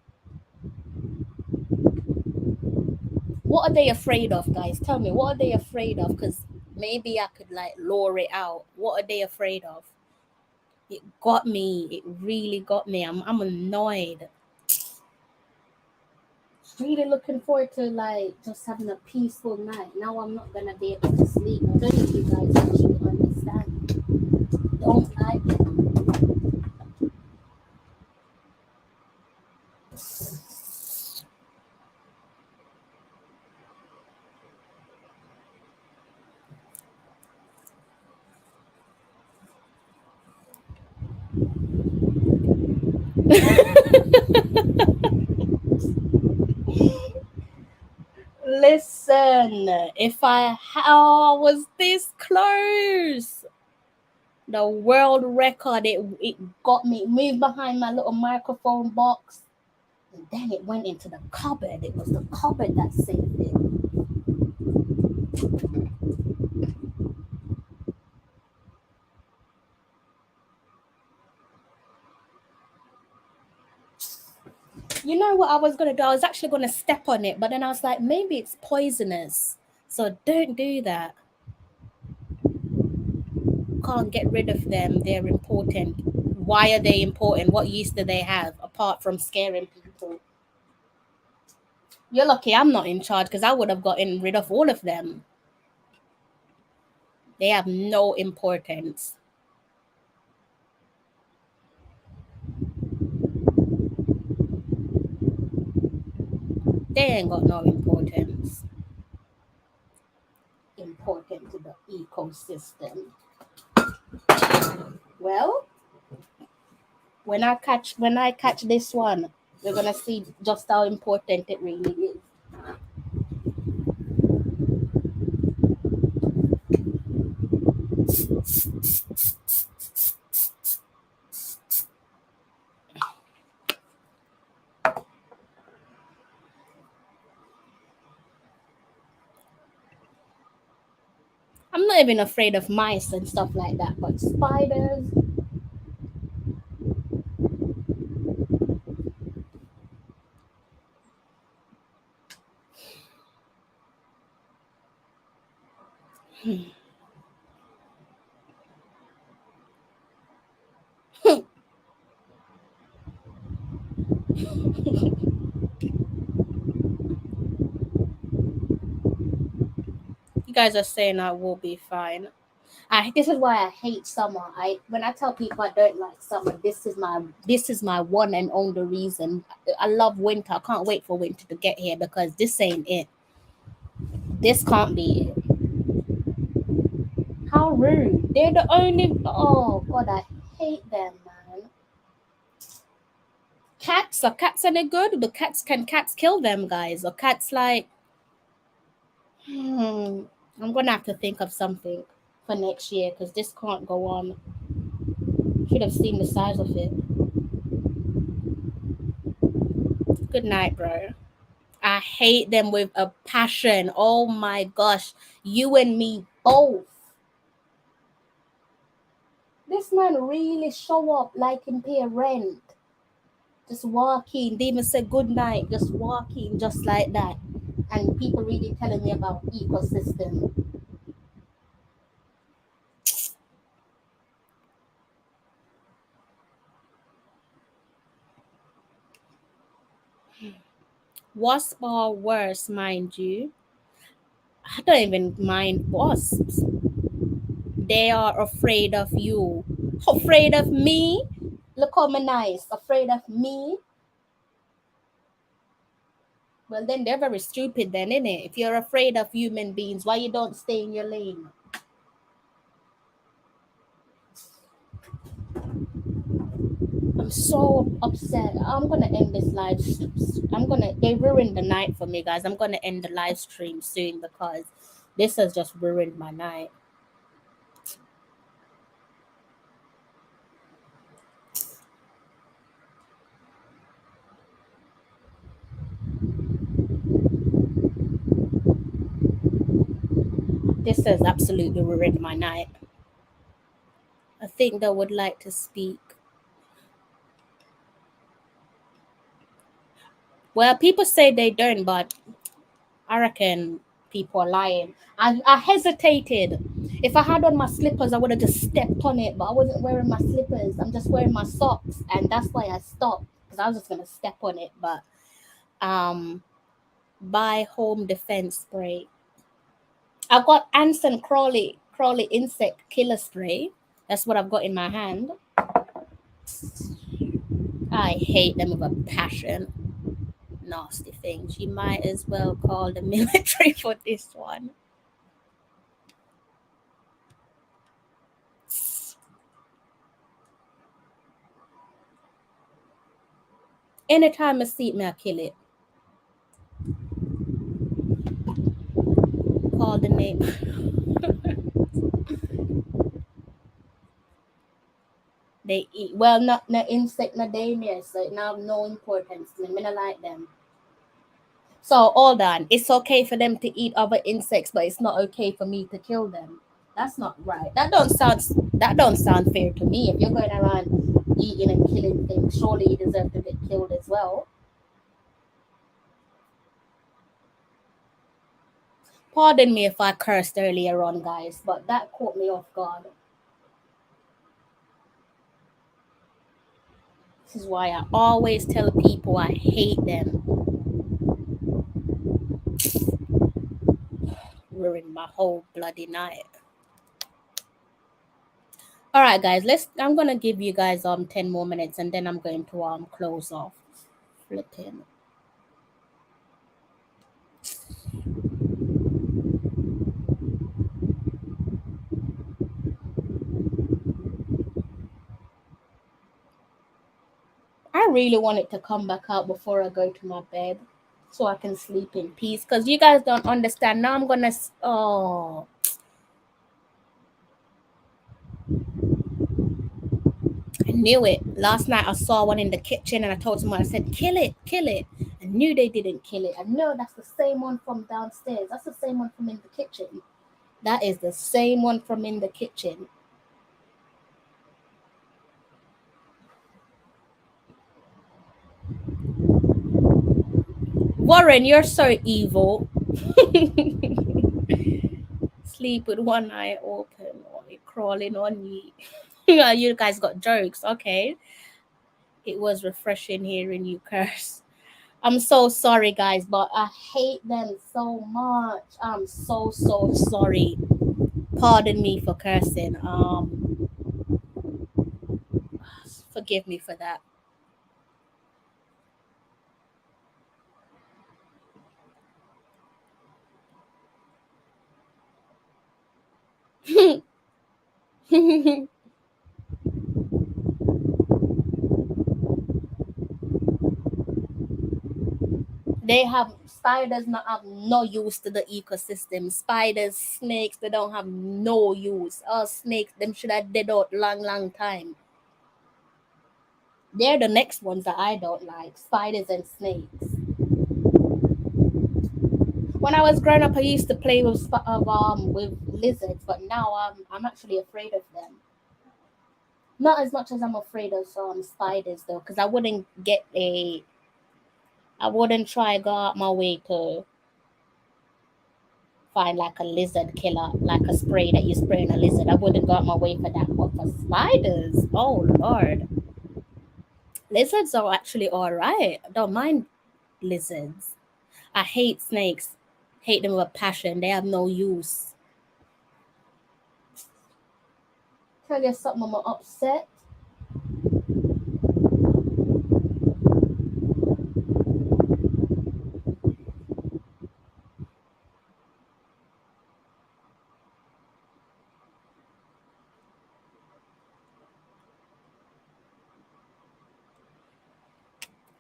What are they afraid of, guys? Tell me, what are they afraid of? Because maybe I could like lure it out. What are they afraid of? It got me. It really got me. I'm annoyed. Really looking forward to like just having a peaceful night. Now I'm not gonna be able to sleep. I don't know if you guys actually understand. Don't like it. Listen, if I was this close, the world record, it got me moved behind my little microphone box, and then it went into the cupboard. It was the cupboard that saved it. You know what I was gonna do? I was actually gonna step on it, but then I was like, maybe it's poisonous. So don't do that. Can't get rid of them. They're important. Why are they important? What use do they have apart from scaring people? You're lucky I'm not in charge because I would have gotten rid of all of them. They have no importance. They ain't got no importance. Important to the ecosystem. Well, when I catch this one, we're gonna see just how important it really is. I'm not even afraid of mice and stuff like that, but spiders. You guys are saying I will be fine. This is why I hate summer. When I tell people I don't like summer, this is my one and only reason. I love winter. I can't wait for winter to get here because this ain't it. This can't be it. How rude. They're the only oh god, I hate them, man. Cats are they good? The cats kill them guys? Or cats like I'm gonna have to think of something for next year because this can't go on. Should have seen the size of it. Good night, bro. I hate them with a passion. Oh my gosh. You and me both. This man really show up like in pay rent. Just walking. They even say good night. Just walking just like that. And people really telling me about ecosystem. Wasps are worse, mind you. I don't even mind wasps. They are afraid of you. Afraid of me? Look how me nice. Afraid of me? Well, then they're very stupid, then, innit? If you're afraid of human beings, why you don't stay in your lane? I'm so upset. I'm gonna end this live. They ruined the night for me, guys. I'm gonna end the live stream soon because this has just ruined my night. This has absolutely ruined my night. I think they would like to speak. Well, people say they don't, but I reckon people are lying. I hesitated. If I had on my slippers, I would have just stepped on it, but I wasn't wearing my slippers. I'm just wearing my socks, and that's why I stopped because I was just gonna step on it. But buy home defense spray. I've got ants and crawly insect killer spray. That's what I've got in my hand. I hate them with a passion. Nasty things. You might as well call the military for this one. Anytime I see it, me I kill it. Call the name. They eat well, not no insect, no danger, so it now have no importance to me. Me not like them. So hold on, it's okay for them to eat other insects, but it's not okay for me to kill them. That's not right. That don't sound fair to me. If you're going around eating and killing things, surely you deserve to get killed as well. Pardon me if I cursed earlier on, guys, but that caught me off guard. This is why I always tell people I hate them. Ruined my whole bloody night. All right, guys. I'm gonna give you guys 10 more minutes, and then I'm going to close off. Flipping. I really want it to come back out before I go to my bed, so I can sleep in peace. Cause you guys don't understand. Now I'm gonna. Oh. I knew it. Last night I saw one in the kitchen and I told someone, I said, kill it, kill it. I knew they didn't kill it. I know that's the same one from downstairs. That's the same one from in the kitchen. That is the same one from in the kitchen. Warren, you're so evil. Sleep with one eye open or you're crawling on me. You guys got jokes, okay? It was refreshing hearing you curse. I'm so sorry, guys, but I hate them so much. I'm so sorry. Pardon me for cursing. Forgive me for that. They have spiders not have no use to the ecosystem. Spiders, snakes, they don't have no use. Snakes, them should have dead out long time. They're the next ones that I don't like. Spiders and snakes. When I was growing up, I used to play with lizards, but now I'm actually afraid of them. Not as much as I'm afraid of spiders though, because I wouldn't try go out my way to find like a lizard killer, like a spray that you spray on a lizard. I wouldn't go out my way for that. But for spiders, oh Lord. Lizards are actually alright. I don't mind lizards. I hate snakes. Hate them with a passion. They have no use. Tell you something, I'm upset.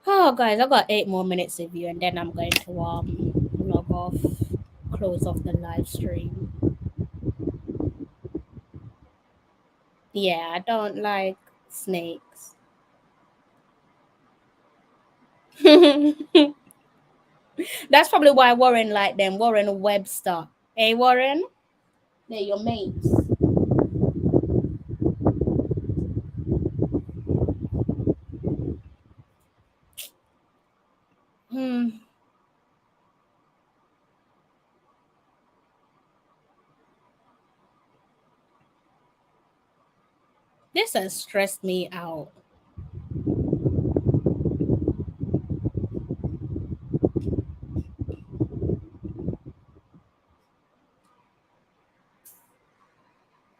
Oh, guys, I got 8 more minutes of you, and then I'm going to log off, close off the live stream. Yeah, I don't like snakes. That's probably why Warren liked them. Warren Webster. Hey, Warren, they're your mates. This has stressed me out.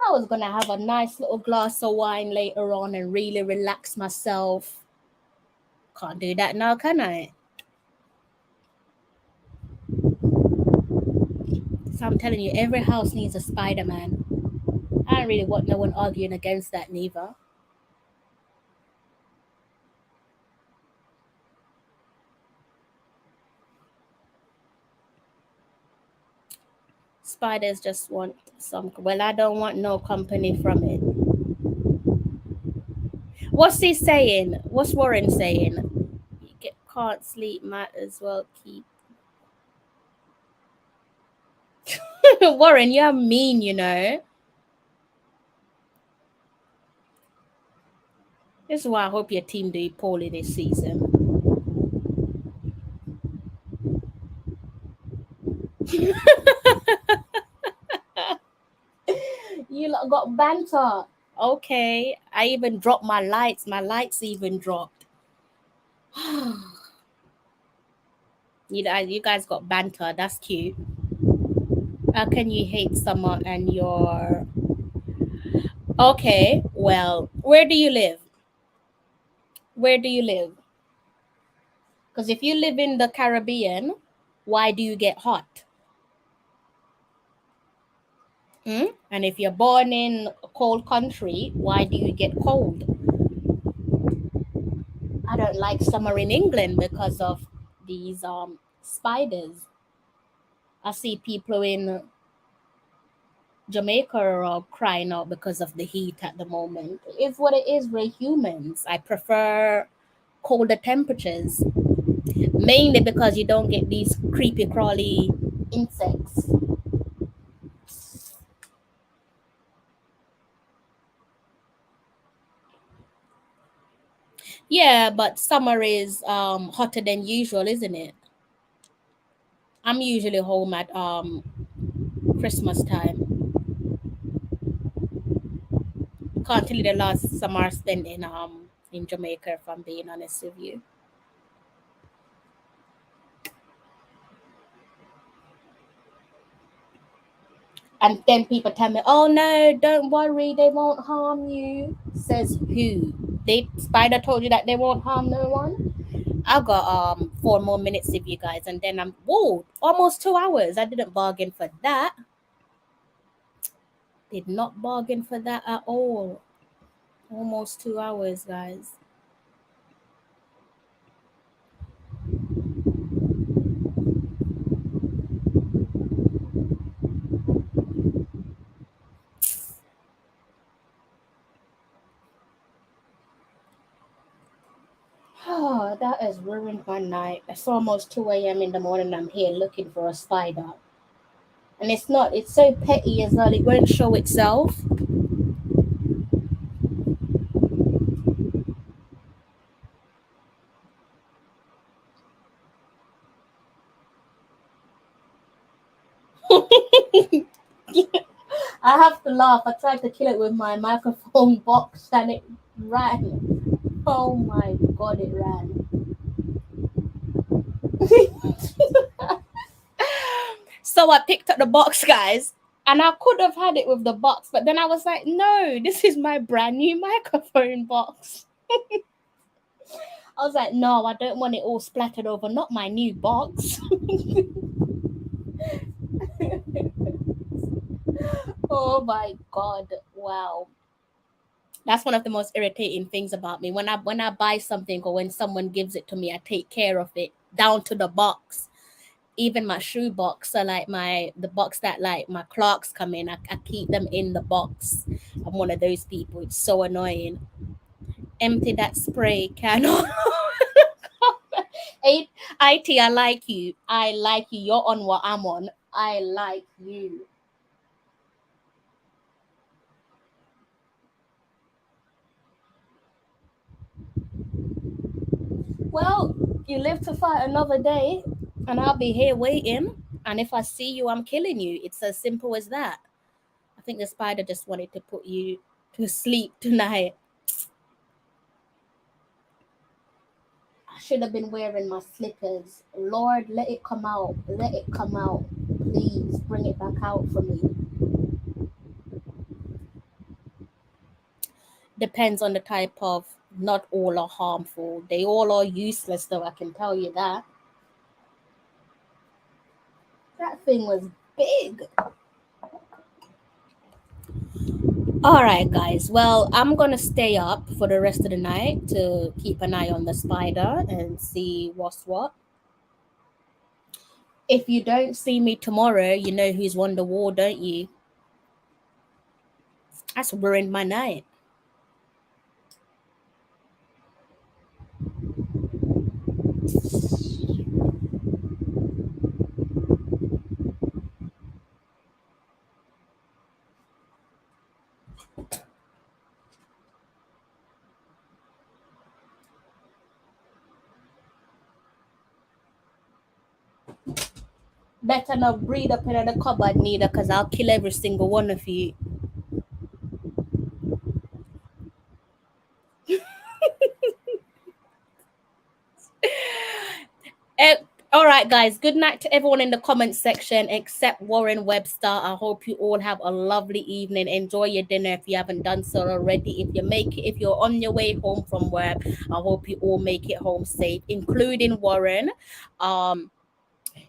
I was gonna have a nice little glass of wine later on and really relax myself. Can't do that now, can I? So I'm telling you, every house needs a Spider-Man. I don't really want no one arguing against that neither. Spiders just want some. Well, I don't want no company from it. What's he saying? What's Warren saying? Can't sleep, might as well keep. Warren, you're mean, you know. This is why I hope your team do poorly this season. You lot got banter. Okay. I even dropped my lights. My lights even dropped. You guys got banter. That's cute. How can you hate someone and you're okay? Well, where do you live? Where do you live? Because if you live in the Caribbean, why do you get hot? And if you're born in a cold country, why do you get cold? I don't like summer in England because of these spiders. I see people in Jamaica are crying out because of the heat at the moment. It's what it is. We're humans. I prefer colder temperatures, mainly because you don't get these creepy crawly insects. Yeah, but summer is hotter than usual, isn't it? I'm usually home at Christmas time. Can't tell you the last summer I spent in Jamaica, if I'm being honest with you. And then people tell me, "Oh no, don't worry, they won't harm you." Says who? They spider told you that they won't harm no one. I got 4 more minutes with you guys, and then I'm whoa, almost 2 hours. I didn't bargain for that. Did not bargain for that at all. Almost 2 hours, guys. Oh, that has ruined my night. It's almost 2 a.m. in the morning. I'm here looking for a spider. And it's not, it's so petty as well. It won't show itself. I have to laugh. I tried to kill it with my microphone box and it ran. Oh my god, it ran. So I picked up the box, guys, and I could have had it with the box, but then I was like, no, this is my brand new microphone box. I was like, no, I don't want it all splattered over, not my new box. Oh my god, wow. That's one of the most irritating things about me. When I buy something or when someone gives it to me, I take care of it down to the box. Even my shoe box, so like the box that like my Clarks come in, I keep them in the box. I'm one of those people. It's so annoying. Empty that spray can. IT, I like you. I like you. You're on what I'm on. I like you. Well, you live to fight another day, and I'll be here waiting. And if I see you, I'm killing you. It's as simple as that. I think the spider just wanted to put you to sleep tonight. I should have been wearing my slippers. Lord, let it come out. Let it come out. Please bring it back out for me. Depends on the type of, not all are harmful. They all are useless, though, I can tell you that. That thing was big. All right, guys. Well, I'm going to stay up for the rest of the night to keep an eye on the spider and see what's what. If you don't see me tomorrow, you know who's won the war, don't you? That's ruined my night. Better not breed up in the cupboard neither, because I'll kill every single one of you. Eh, all right, guys. Good night to everyone in the comments section except Warren Webster. I hope you all have a lovely evening. Enjoy your dinner if you haven't done so already. If you're on your way home from work, I hope you all make it home safe, including Warren.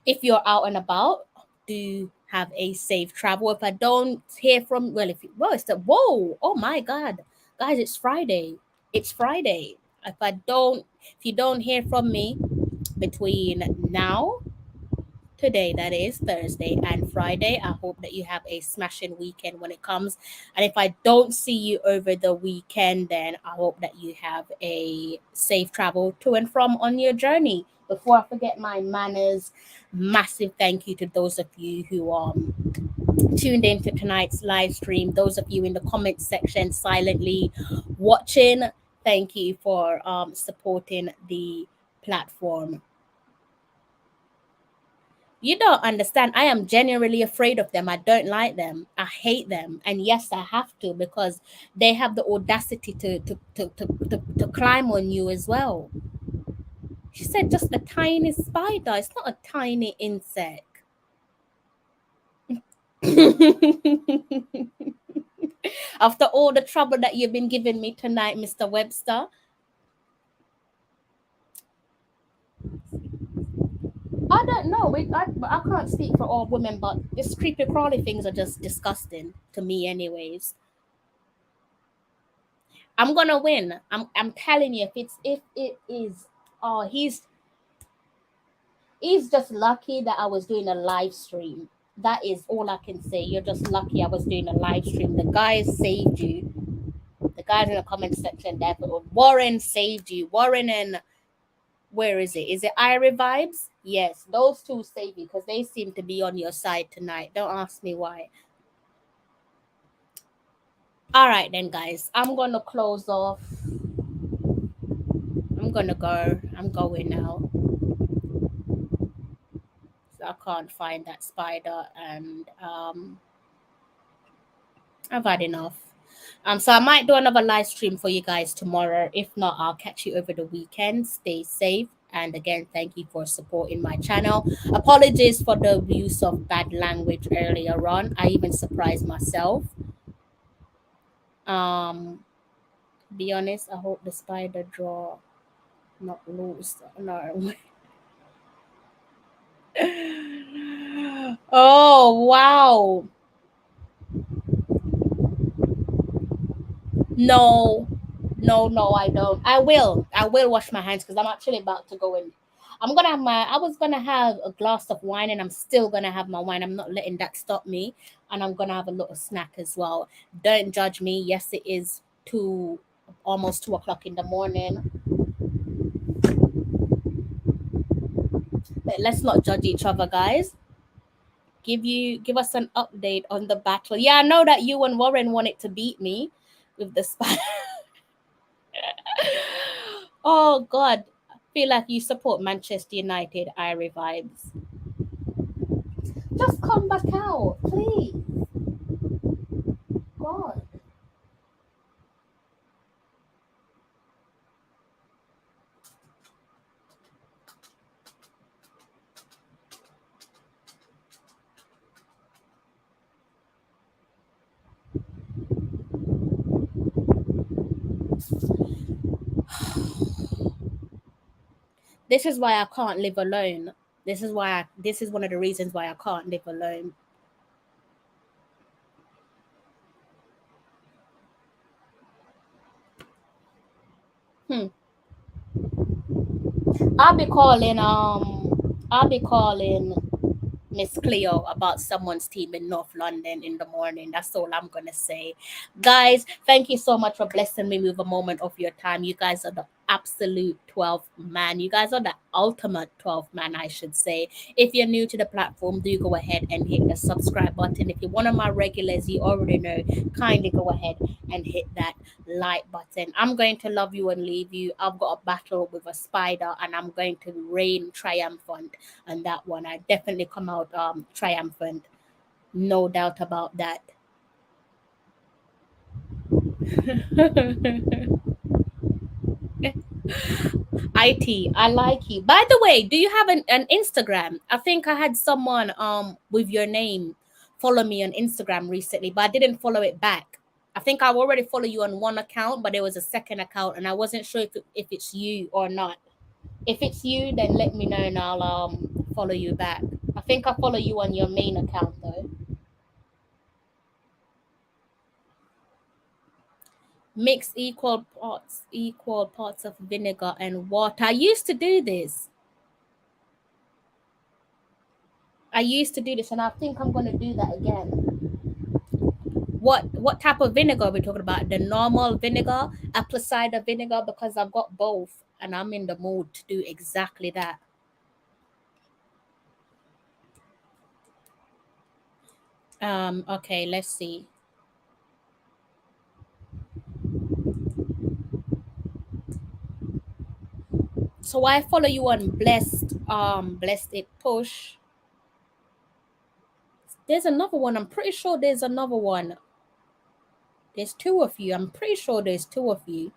If you're out and about, do have a safe travel. If I don't hear from, it's the whoa, oh my God, guys, it's Friday. It's Friday. If you don't hear from me between now, today, that is Thursday, and Friday, I hope that you have a smashing weekend when it comes. And if I don't see you over the weekend, then I hope that you have a safe travel to and from on your journey. Before I forget my manners, massive thank you to those of you who tuned into tonight's live stream. Those of you in the comment section silently watching, thank you for supporting the platform. You don't understand. I am genuinely afraid of them. I don't like them. I hate them. And yes, I have to, because they have the audacity to climb on you as well. She said just a tiny spider. It's not a tiny insect. After all the trouble that you've been giving me tonight, Mr. Webster. I don't know. I can't speak for all women, but these creepy crawly things are just disgusting to me, anyways. I'm gonna win. I'm telling you, if it is, oh, he's just lucky that I was doing a live stream. That is all I can say. You're just lucky I was doing a live stream. The guys saved you. The guys in the comment section there, Warren saved you. Warren and where is it? Is it Irie Vibes? Yes, those two saved you because they seem to be on your side tonight. Don't ask me why. All right then, guys. I'm gonna close off. I'm gonna go. I'm going now. So I can't find that spider, and I've had enough. So I might do another live stream for you guys tomorrow. If not, I'll catch you over the weekend. Stay safe. And again, thank you for supporting my channel. Apologies for the use of bad language earlier on. I even surprised myself. Be honest, I hope the spider draw not loose. No. Oh wow. No, no, I don't. I will wash my hands because I'm actually about to go in. I was gonna have a glass of wine, and I'm still gonna have my wine. I'm not letting that stop me. And I'm gonna have a little snack as well. Don't judge me. Yes, it is almost 2 o'clock in the morning. But let's not judge each other, guys. Give us an update on the battle. Yeah, I know that you and Warren wanted to beat me with the spy. Oh God, I feel like you support Manchester United, Irie Vibes. Just come back out, please. God. This is why I can't live alone. This is one of the reasons why I can't live alone. I'll be calling Miss Cleo about someone's team in North London in the morning. That's all I'm gonna say. Guys, thank you so much for blessing me with a moment of your time. You guys are the absolute 12th man. You guys are the ultimate 12th man, I should say. If you're new to the platform, do go ahead and hit the subscribe button. If you're one of my regulars, you already know, kindly go ahead and hit that like button. I'm going to love you and leave you. I've got a battle with a spider and I'm going to reign triumphant on that one. I definitely come out triumphant. No doubt about that. IT, I like you. By the way, do you have an Instagram? I think I had someone with your name follow me on Instagram recently, but I didn't follow it back. I think I already follow you on one account, but there was a second account, and I wasn't sure if it's you or not. If it's you, then let me know and I'll follow you back. I think I follow you on your main account though. Mix equal parts of vinegar and water. I used to do this. And I think I'm gonna do that again. What type of vinegar are we talking about? The normal vinegar, apple cider vinegar, because I've got both and I'm in the mood to do exactly that. Okay, let's see. So I follow you on blessed it push. There's another one. I'm pretty sure there's another one. There's two of you. I'm pretty sure there's two of you.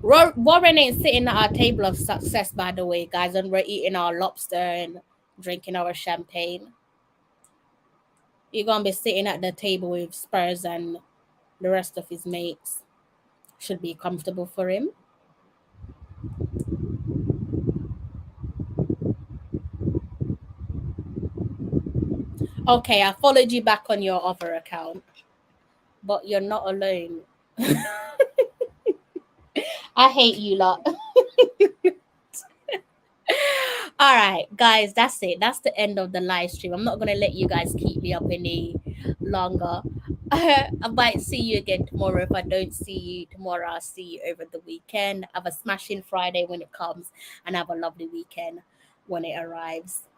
Warren ain't sitting at our table of success, by the way, guys, and we're eating our lobster and drinking our champagne. You're gonna be sitting at the table with Spurs and the rest of his mates. Should be comfortable for him. Okay, I followed you back on your other account, but you're not alone. I hate you lot. All right, guys, that's it. That's the end of the live stream. I'm not gonna let you guys keep me up any longer. I might see you again tomorrow. If I don't see you tomorrow, I'll see you over the weekend. Have a smashing Friday when it comes, and have a lovely weekend when it arrives.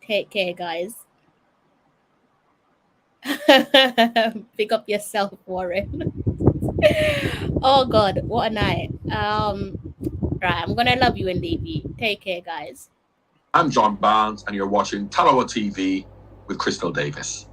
Take care, guys. Pick up yourself, Warren. Oh God, what a night. Right, I'm gonna love you and leave you. Take care, guys. I'm John Barnes, and you're watching Talawa TV with Crystal Davis.